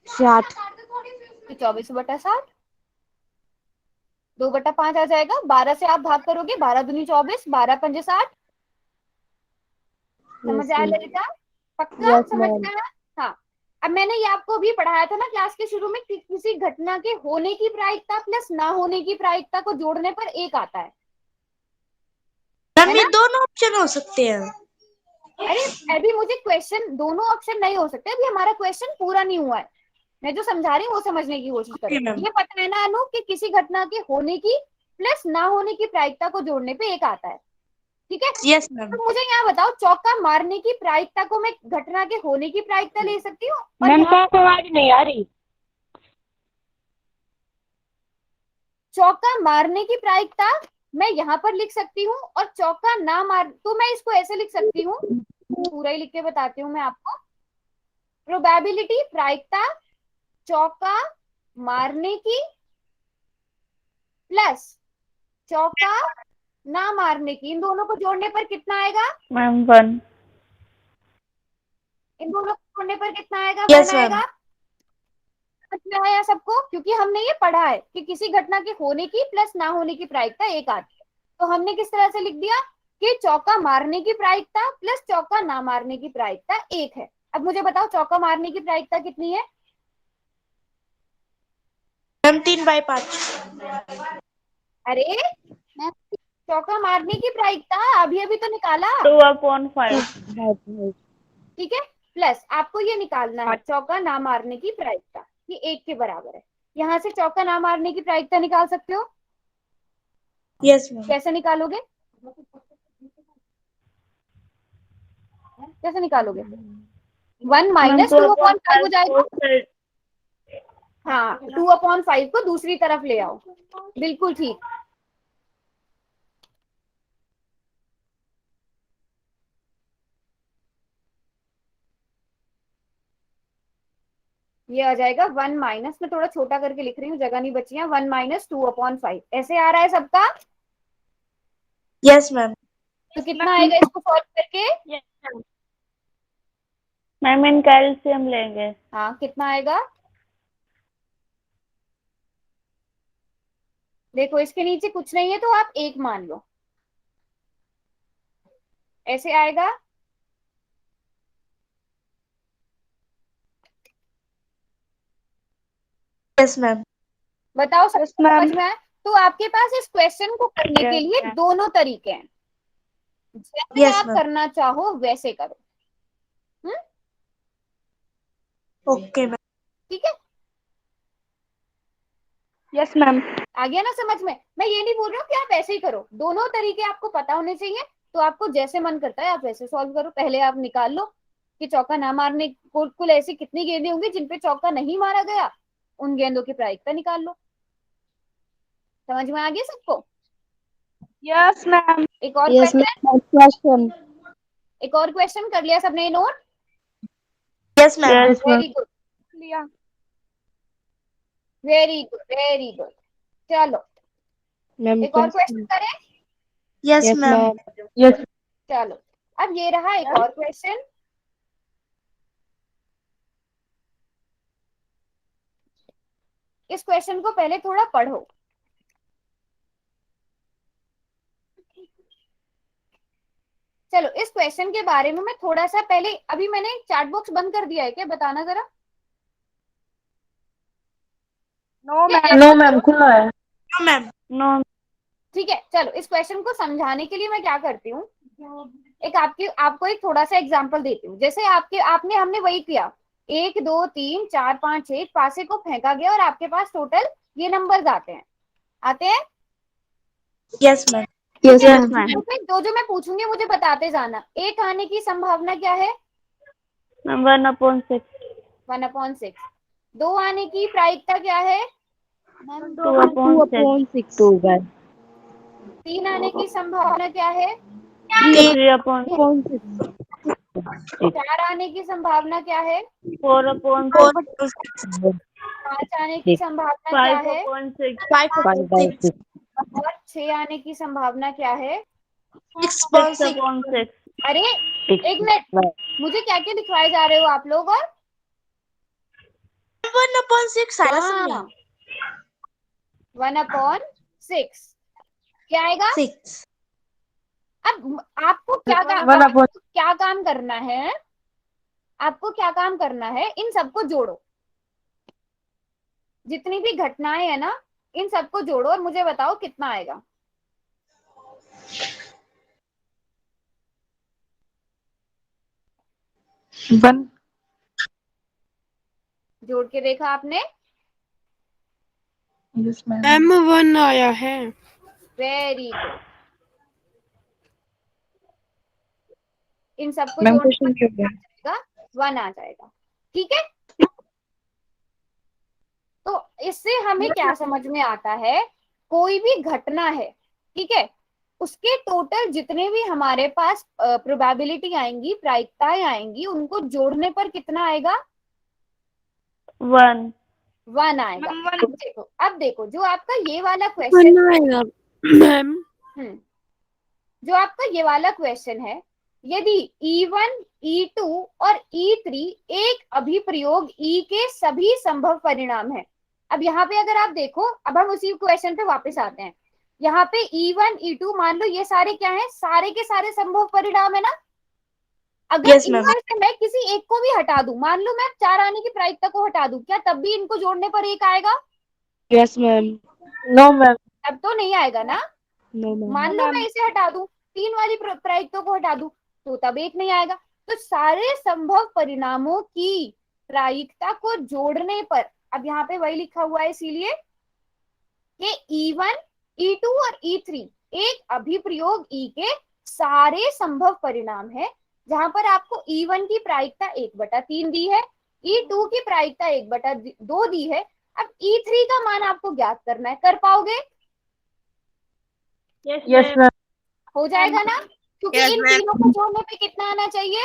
60। तो 24/60, 2/5 आ जाएगा। 12 से आप भाग करोगे, 12 दूनी 24, 12×5 60। समझ यस आया मैम। ललिता? पक्का यस समझ मैम। में आया? हाँ। अब मैंने ये आपको भी पढ़ाया था ना क्लास के शुरू में कि किसी घटना के होने की प्रायिकता प्लस ना होने की प्रायिकता को जोड़ने पर एक आता है मैम ये ना? दोनों ऑप्शन हो सकते हैं। अरे अभी मुझे क्वेश्चन, दोनों ऑप्शन नहीं हो सकते, अभी हमारा क्वेश्चन पूरा नहीं हुआ है। मैं जो समझा रही हूँ वो समझने की कोशिश करो। Okay, ma'am. ये पता है ना अनु कि किसी घटना के होने की प्लस ना होने की प्रायिकता को जोड़ने पे एक आता है, ठीक है। Yes, ma'am. तो मुझे यहाँ बताओ, चौका मारने की प्रायिकता को मैं घटना के होने की प्रायिकता ले सकती हूँ, और मैम यहाँ तो आवाज नहीं आ रही। चौका मारने की प्रायिकता मैं यहाँ पर लिख सकती हूँ, और चौका ना मार तो मैं इसको ऐसे लिख सकती हूँ, पूरा ही लिख के बताती हूँ मैं आपको। प्रोबेबिलिटी, प्रायिकता चौका मारने की प्लस चौका ना मारने की, इन दोनों को जोड़ने पर कितना आएगा? मैम 1। इन दोनों को जोड़ने पर कितना आएगा? Yes, 1 ma'am. आएगा। समझ में आया सबको? क्योंकि हमने ये पढ़ा है कि किसी घटना के होने की प्लस ना होने की प्रायिकता एक आती है, तो हमने किस तरह से लिख दिया कि चौका मारने की प्रायिकता प्लस चौका ना मारने की प्रायिकता एक है। अब मुझे बताओ चौका मारने की प्रायिकता कितनी है? मैम 3/5। अरे चौका मारने की प्रायिकता अभी अभी तो निकाला, 2/5। ठीक है। प्लस आपको ये निकालना है चौका ना मारने की प्रायिकता, ये 1 के बराबर है। यहाँ से चौका ना मारने की प्रायिकता निकाल सकते हो। Yes, ma'am. कैसे निकालोगे? कैसे निकालोगे? 1 मैम - 2/5 हो जाएगा। हाँ, 2/5 को दूसरी तरफ ले आओ, बिल्कुल ठीक। ये आ जाएगा 1 माइनस, मैं थोड़ा छोटा करके लिख रही हूँ, जगह नहीं बची है। 1 - 2/5 ऐसे आ रहा है सबका। Yes, ma'am. तो कितना आएगा इसको सॉल्व करके? मैम इन कैल्शियम लेंगे। हाँ, कितना आएगा? देखो इसके नीचे कुछ नहीं है तो आप 1 मान लो, ऐसे आएगा। Yes, ma'am. बताओ सब Yes, ma'am. समझ में आया? तो आपके पास इस क्वेश्चन को करने के लिए दोनों तरीके हैं, जैसे Yes, आप ma'am. करना चाहो वैसे करो। Okay, ma'am. ठीक है, Yes, ma'am. आ गया ना समझ में? मैं ये नहीं बोल रही हूँ कि आप ऐसे ही करो, दोनों तरीके आपको पता होने चाहिए। तो आपको जैसे मन करता है आप वैसे सॉल्व करो। पहले आप निकाल लो कि चौका ना मारने को कुल ऐसी कितनी गेंदें होंगी जिनपे चौका नहीं मारा गया, उन गेंदों की प्रायिकता निकाल लो। समझ में आ गया सबको? Yes, ma'am. एक और यस क्वेश्चन, मैम, क्वेश्चन। एक और क्वेश्चन कर लिया सबने note? Yes, ma'am. Yes ma'am. Very good, very good, very good. चलो मैम एक और क्वेश्चन करें। Yes, yes ma'am. Ma'am. Yes चलो अब ये रहा एक और क्वेश्चन। इस क्वेश्चन को पहले थोड़ा पढ़ो। चलो इस क्वेश्चन के बारे में मैं थोड़ा सा पहले, अभी मैंने चैट बॉक्स बंद कर दिया है क्या, बताना जरा। No, ma'am. नो मैम खुला है। No, ma'am. नो। ठीक है, चलो इस क्वेश्चन को समझाने के लिए मैं क्या करती हूँ, एक आपको एक थोड़ा सा एग्जांपल देती हूँ। जैसे हमने वही किया, 1 2 3 4 5 6 पासे को फेंका गया और आपके पास टोटल ये नंबर्स आते हैं। Yes, ma'am. Yes ma'am. जो जो मैं पूछूंगी मुझे बताते जाना। 1 आने की संभावना क्या है? मैम 1/6। 1/6। 2 आने की प्रायिकता क्या है? 2/6। 3 आने की संभावना क्या है? 3/6। 4 आने की संभावना क्या है? 4/6। 5 आने की संभावना क्या है? 5/6। 5/6. और 6 आने की संभावना क्या है? 6/6. 6/6। अरे एक मिनट, मुझे क्या क्या दिखवाए जा रहे हो आप लोग? और 1/6 आएगा हाँ, सबमें. 1/6 क्या आएगा? 6. अब आपको क्या काम करना है? आपको क्या काम करना है? इन सबको जोड़ो, जितनी भी घटनाएं है ना इन सबको जोड़ो और मुझे बताओ कितना आएगा। 1 जोड़ के देखा आपने? Yes ma'am. मैम 1 आया है। Very good. इन सबको मैम जोड़ने क्वेश्चन पर क्या कितना है? आ जाएगा? 1 आ जाएगा। ठीक है, तो इससे हमें क्या समझ में आता है, कोई भी घटना है, ठीक है, उसके टोटल जितने भी हमारे पास प्रोबेबिलिटी आएंगी, प्रायिकताएं आएंगी, उनको जोड़ने पर कितना आएगा? 1 1 आएगा। अब देखो जो आपका ये वाला 1 क्वेश्चन, आएगा मैम। जो आपका ये वाला क्वेश्चन है, यदि E1, E2 और E3 एक अभिप्रयोग E के सभी संभव परिणाम है। अब यहाँ पे अगर आप देखो, अब हम उसी क्वेश्चन पे वापस आते हैं। यहाँ पे E1, E2 मान लो ये सारे क्या है, सारे के सारे संभव परिणाम है ना। अगर यस मैम। इनमें से मैं किसी एक को भी हटा दूं, मान लो मैं 4 आने की प्रायिकता को हटा दूं, क्या तब भी इनको जोड़ने पर एक आएगा? Yes ma'am. No ma'am. तब तो नहीं आएगा ना। No ma'am. मान लो मैं इसे हटा दूं, 3 वाली प्रायिकता को हटा दूं, तो तब एक नहीं आएगा। तो सारे संभव परिणामों की प्रायिकता को जोड़ने पर, अब यहाँ पे वही लिखा हुआ है इसीलिए कि E1, E2 और E3 एक अभिप्रयोग E के सारे संभव परिणाम है, जहां पर आपको E1 की प्रायिकता 1/3 दी है, E2 की प्रायिकता 1/2 दी है। अब E3 का मान आपको ज्ञात करना है, कर पाओगे? Yes ma'am. हो जाएगा ना, क्योंकि Yes, इन ma'am. तीनों को जोड़ने पे कितना आना चाहिए?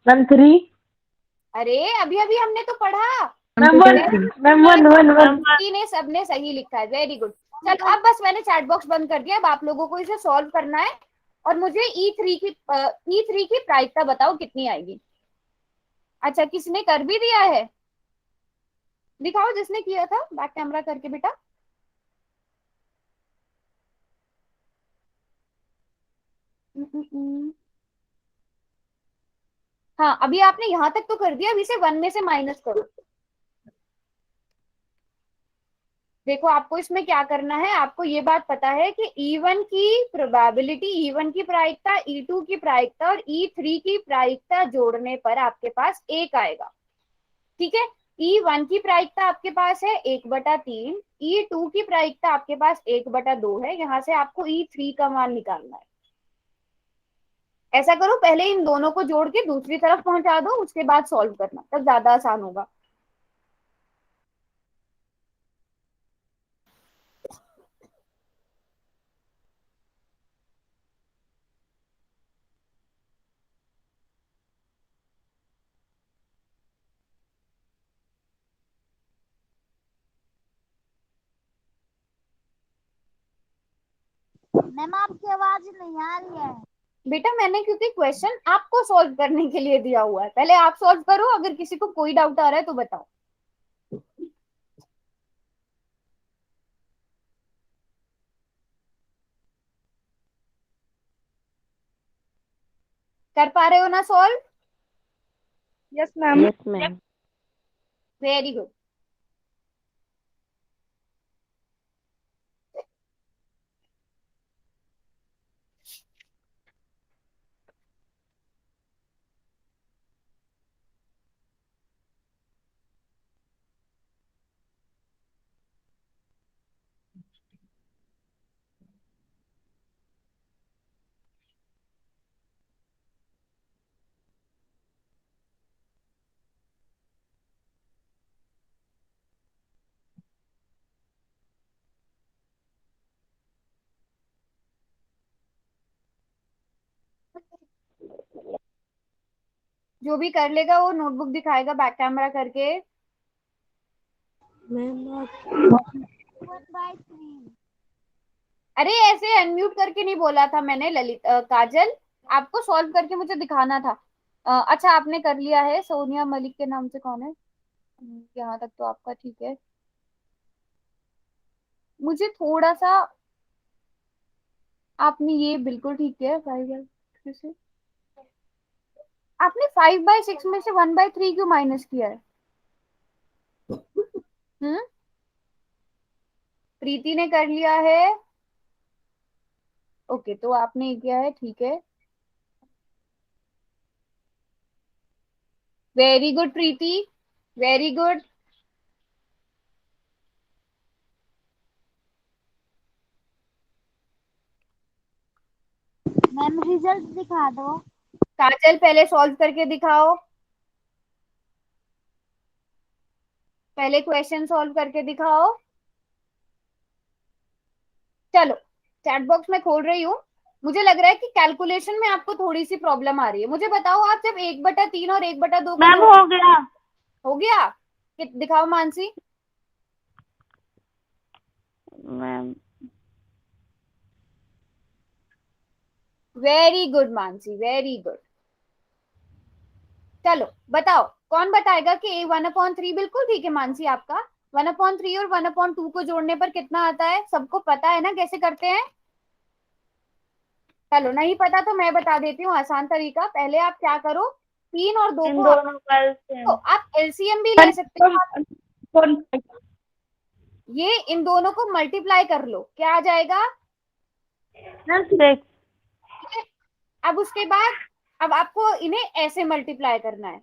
मैम 3। अरे अभी अभी हमने तो पढ़ा। मैम 1। मैम 1 ने सबने सही लिखा है, वेरी गुड। चलो अब बस मैंने चैट बॉक्स बंद कर दिया, अब आप लोगों को इसे सॉल्व करना है और मुझे E3 की प्रायिकता बताओ कितनी आएगी। अच्छा, किसने कर भी दिया है? दिखाओ जिसने किया था, बैक कैमरा करके बेटा। हाँ, अभी आपने यहाँ तक तो कर दिया, अभी से 1 में से माइनस करो। देखो आपको इसमें क्या करना है, आपको ये बात पता है कि E1 की प्रोबेबिलिटी, E1 की प्रायिकता, E2 की प्रायिकता और E3 की प्रायिकता जोड़ने पर आपके पास एक आएगा। ठीक है, E1 की प्रायिकता आपके पास है 1/3, E2 की प्रायिकता आपके पास 1/2 है। यहाँ से आपको E3 का मान निकालना है। ऐसा करो, पहले इन दोनों को जोड़ के दूसरी तरफ पहुंचा दो, उसके बाद सॉल्व करना, तब ज्यादा आसान होगा। मैम आपकी आवाज नहीं आ रही है। बेटा मैंने क्योंकि क्वेश्चन आपको सॉल्व करने के लिए दिया हुआ है, पहले आप सॉल्व करो, अगर किसी को कोई डाउट आ रहा है तो बताओ। कर पा रहे हो ना solve? Yes ma'am. Yes ma'am. Very good. जो भी कर लेगा वो नोटबुक दिखाएगा बैक कैमरा करके। मैम 1/3। अरे ऐसे अनम्यूट करके नहीं बोला था मैंने, काजल, आपको सॉल्व करके मुझे दिखाना था। अच्छा आपने कर लिया है, सोनिया मलिक के नाम से कौन है? यहाँ तक तो आपका ठीक है। मुझे थोड़ा सा, आपने ये बिल्कुल ठीक है 5/3 से, आपने 5/6 में से 1/3 क्यों माइनस किया है? हम्म, प्रीति ने कर लिया है। ओके, तो आपने ये किया है, ठीक है। वेरी गुड प्रीति, वेरी गुड। मैम रिजल्ट दिखा दो। काजल पहले सॉल्व करके दिखाओ, पहले क्वेश्चन सॉल्व करके दिखाओ। चलो चैट बॉक्स में खोल रही हूँ। मुझे लग रहा है कि कैलकुलेशन में आपको थोड़ी सी प्रॉब्लम आ रही है। मुझे बताओ, आप जब 1/3 और 1/2 को मैम हो गया। हो गया, दिखाओ Mansi. Ma'am very good Mansi, very good. चलो बताओ, कौन बताएगा कि 1/3 बिल्कुल ठीक है मानसी आपका। 1/3 और 1/2 को जोड़ने पर कितना आता है? सबको पता है ना कैसे करते हैं? चलो नहीं पता तो मैं बता देती हूँ आसान तरीका। पहले आप क्या करो, 3 और 2 इन को दोनों का तो LCM। आप एलसीएम भी ले सकते हो। ये इन दोनों को मल्टीप्लाई कर लो, क्या आ जाएगा? 6। अब उसके बाद अब आपको इन्हें ऐसे मल्टीप्लाई करना है।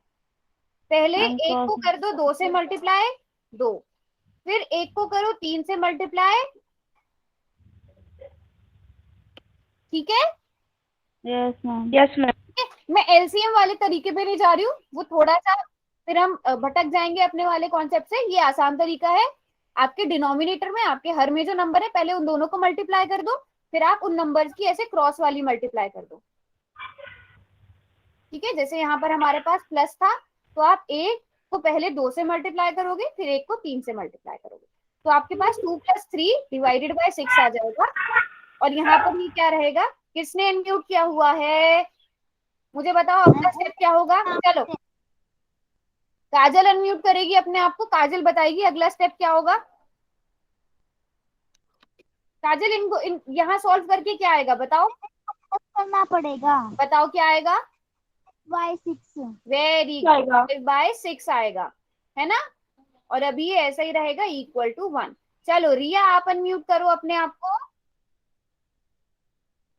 पहले मैम एक को कर दो 2 से मल्टीप्लाई, 2, फिर एक को करो 3 से मल्टीप्लाई, ठीक है? Yes ma'am. Yes ma'am. मैं एलसीएम वाले तरीके पे नहीं जा रही हूँ, वो थोड़ा सा फिर हम भटक जाएंगे अपने वाले कॉन्सेप्ट से। ये आसान तरीका है। आपके डिनोमिनेटर में, आपके हर में जो नंबर है, पहले उन दोनों को मल्टीप्लाई कर दो, फिर आप उन नंबर्स की ऐसे क्रॉस वाली मल्टीप्लाई कर दो, ठीक है? जैसे यहाँ पर हमारे पास प्लस था, तो आप एक को पहले 2 से मल्टीप्लाई करोगे, फिर एक को 3 से मल्टीप्लाई करोगे, तो आपके पास 2 + 3 डिवाइडेड बाय 6 आ जाएगा। और यहाँ पर ये क्या रहेगा? किसने अनम्यूट किया हुआ है? मुझे बताओ अगला स्टेप क्या होगा? चलो काजल अनम्यूट करेगी अपने आप को, काजल बताएगी अगला स्टेप क्या होगा। काजल इनको यहाँ सॉल्व करके क्या आएगा बताओ? करना पड़ेगा। बताओ क्या आएगा? y6। वेरी गुड, 5/6 आएगा, है ना? और अभी ये ऐसा ही रहेगा =1। चलो रिया आप अनम्यूट करो अपने आप को।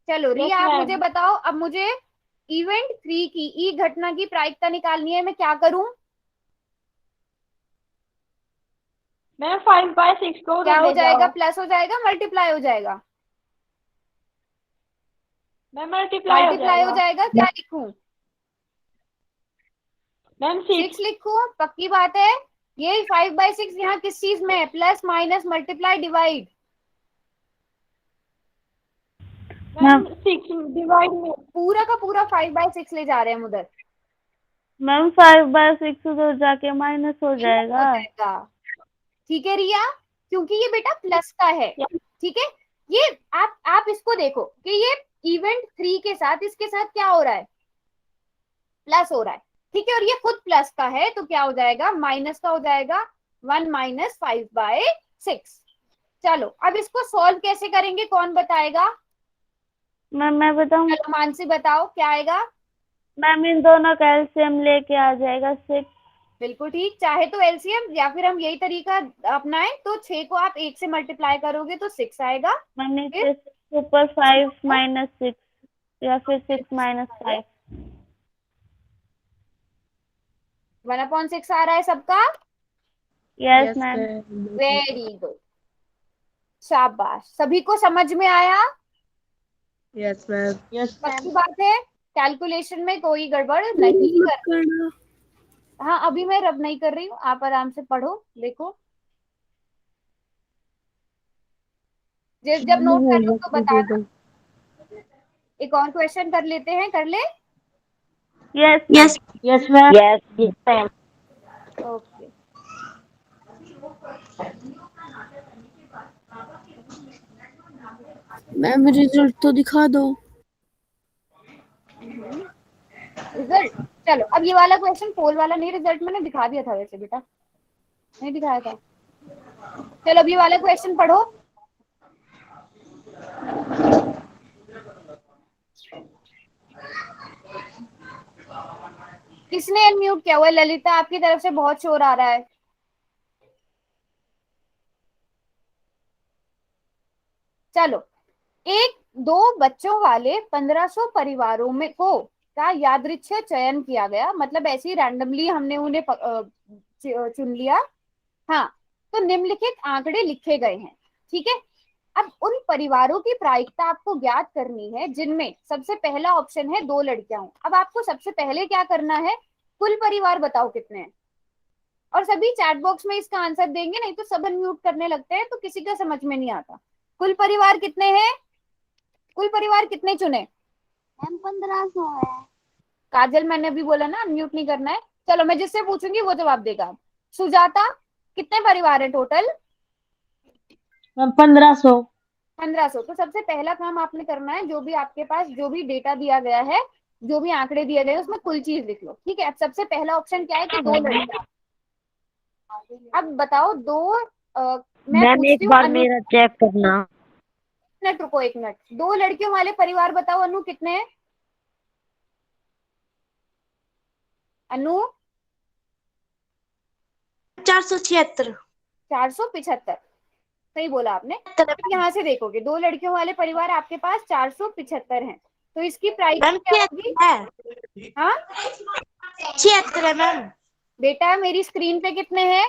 चलो रिया आप मुझे बताओ, अब मुझे इवेंट 3 की ई घटना की प्रायिकता निकालनी है, मैं क्या करूं? मैम 5/6 को क्या हो जाएगा? प्लस हो जाएगा, मल्टीप्लाई हो जाएगा? मैम मल्टीप्लाई मल्टीप्लाई हो जाएगा। क्या लिखूं? मैम 6 लिखूं? पक्की बात है? ये 5/6 यहाँ किस चीज में है? Plus minus multiply divide. Ma'am 6 divide में। पूरा का पूरा 5/6 ले जा रहे हैं हम उधर। मैम 5/6 उधर जाके माइनस हो जाएगा। ठीक है रिया, क्योंकि ये बेटा प्लस का है, ठीक है? ये आप इसको देखो कि ये इवेंट 3 के साथ, इसके साथ क्या हो रहा है? प्लस हो रहा है, ठीक है? और ये खुद प्लस का है, तो क्या हो जाएगा? माइनस का हो जाएगा। 1 - 5/6। चलो अब इसको सॉल्व कैसे करेंगे, कौन बताएगा? मैम मैं बताऊं? चलो मानसी बताओ क्या आएगा? मैम इन दोनों का LCM लेके आ जाएगा 6। बिल्कुल ठीक, चाहे तो एलसीएम या फिर हम यही तरीका अपनाएं तो 6 को आप 1 से मल्टीप्लाई करोगे तो 6 आएगा। मैम नीचे ऊपर 5 - 6 या फिर 6 - 5। 1/6 आ रहा है सबका? Yes ma'am. वेरी गुड, शाबाश। सभी को समझ में आया? Yes ma'am. पक्की बात है, कैलकुलेशन में कोई गड़बड़ नहीं करना। हाँ अभी मैं रब नहीं कर रही हूँ, आप आराम से पढ़ो, देखो जब नोट कर लो तो बताना। एक और क्वेश्चन कर लेते हैं, कर ले? Yes yes yes ma'am. Yes ma'am. Okay ma'am result तो दिखा दो। रिजल्ट, चलो अब ये वाला क्वेश्चन पोल वाला नहीं, रिजल्ट मैंने दिखा दिया था वैसे बेटा, नहीं दिखाया था। चलो अब ये वाला क्वेश्चन पढ़ो। किसने अनम्यूट किया हुआ है? ललिता आपकी तरफ से बहुत शोर आ रहा है। चलो, एक दो बच्चों वाले 1500 परिवारों में को का यादृच्छिक चयन किया गया, मतलब ऐसे ही रैंडमली हमने उन्हें चुन लिया। हाँ, तो निम्नलिखित आंकड़े लिखे गए हैं, ठीक है। अब उन परिवारों की प्रायिकता आपको ज्ञात करनी है जिनमें सबसे पहला ऑप्शन है 2 लड़कियां हों। अब आपको सबसे पहले क्या करना है, कुल परिवार बताओ कितने हैं, और सभी चैट बॉक्स में इसका आंसर देंगे, नहीं तो सब अनम्यूट करने लगते हैं तो किसी का समझ में नहीं आता। कुल परिवार कितने हैं, कुल परिवार कितने चुने? मैम 1500 है। काजल, मैंने अभी बोला ना अनम्यूट नहीं करना है। चलो मैं जिससे पूछूंगी वो जवाब देगा। सुजाता, कितने परिवार है टोटल? मैम 1500। 1500। तो सबसे पहला काम आपने करना है, जो भी आपके पास जो भी डेटा दिया गया है, जो भी आंकड़े दिए गए हैं, उसमें कुल चीज लिख लो, ठीक है। अब सबसे पहला ऑप्शन क्या है कि 2 लड़कियां। अब बताओ मैं मैम पूछती एक हूँ बार अनु, मेरा चेक करना। मिनट रुको, 1 मिनट। 2 लड़कियों वाले परिवार बताओ अनु कितने हैं? अनु 476। 475, सही बोला आपने। फिर यहाँ से देखोगे 2 लड़कियों वाले परिवार आपके पास 475 हैं, तो इसकी प्राइस मैम क्या होगी? 76 है। हाँ 76 है मैम। बेटा, मेरी स्क्रीन पे कितने हैं?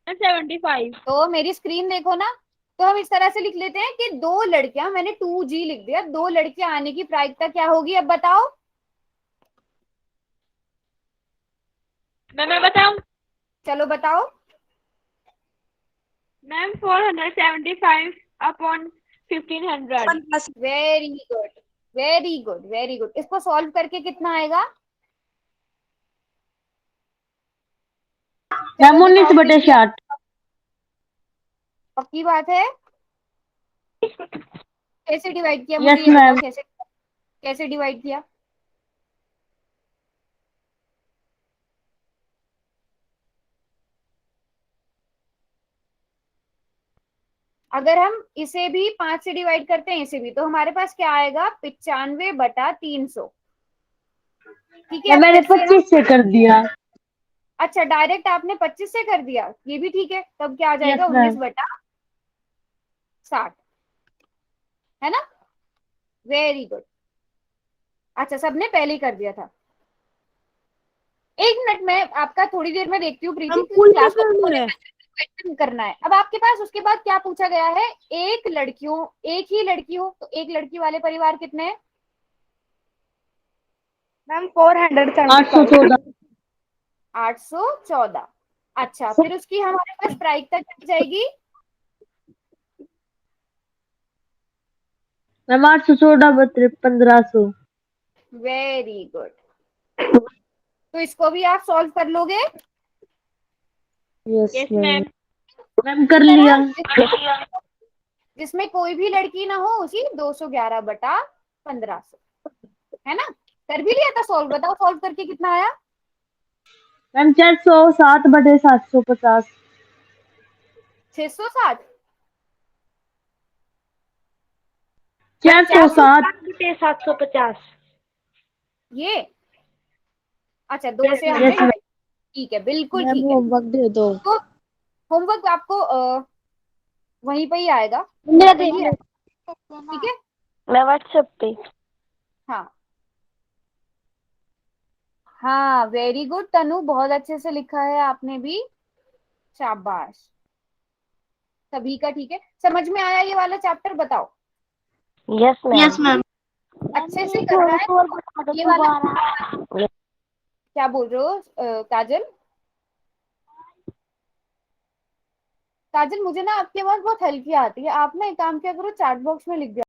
75। तो मेरी स्क्रीन देखो ना, तो हम इस तरह से लिख लेते हैं कि 2 लड़कियां, मैंने 2G लिख दिया, 2 लड़कियां आने की प्रायिकता क्या होगी, अब बताओ। मैं बताऊं? चलो बताओ। Ma'am 475 upon 1500। Very good, very good, very good. इसको सॉल्व करके कितना आएगा? मैम चलो दिखाओ 19/60। पक्की बात है? कैसे डिवाइड किया, मुझे यस ये बताओ, मैम। कैसे कैसे डिवाइड किया? अगर हम इसे भी 5 से डिवाइड करते हैं, इसे भी, तो हमारे पास क्या आएगा? 95/300, ठीक है। अब मैंने फिर से 25 से कर दिया। अच्छा, डायरेक्ट आपने 25 से कर दिया, ये भी ठीक है। तब क्या आ जाएगा? Yes ma'am. 19/60, है ना? Very good. अच्छा, सबने पहले ही कर दिया था। 1 मिनट में आपका थोड़ी देर में देखती हूँ प्रीति, हम क्योंकि कुल क्लास नहीं करना है। क्वेश्चन करना है। अब आपके पास उसके बाद क्या पूछा गया है? एक ही लड़की हो, तो एक लड़की वाले परिवार कितने हैं? मैम 475। 814। 814। अच्छा, फिर उसकी हमारे पास प्रायिकता क्या जाएगी? मैम 814 1500। Very good. तो इसको भी आप सॉल्व कर लोगे? Yes yes ma'am. Ma'am. Ma'am कर इसी लिया। तरह जिसमें कोई भी लड़की ना हो, उसी 211/1500, है ना? कर भी लिया था सॉल्व, बताओ सॉल्व करके कितना आया? मैम 407/750। 660। 407। 750। ये अच्छा, 2 से यस हमने मैम। ठीक है, बिल्कुल मैम ठीक है। होमवर्क दे दो। तो होमवर्क आपको वहीं पे ही आएगा, मेरा पे देख ही लो। आएगा, ठीक है। मैं व्हाट्सएप पे। हाँ हाँ, वेरी गुड तनु, बहुत अच्छे से लिखा है आपने भी, शाबाश। सभी का ठीक है, समझ में आया ये वाला चैप्टर? बताओ। Yes ma'am. Yes ma'am. अच्छे से करना है तो ये वाला। क्या बोल रहे हो काजल? काजल, मुझे ना आपकी आवाज बहुत हल्की आती है, आप ना एक काम क्या करो, चैट बॉक्स में लिख दिया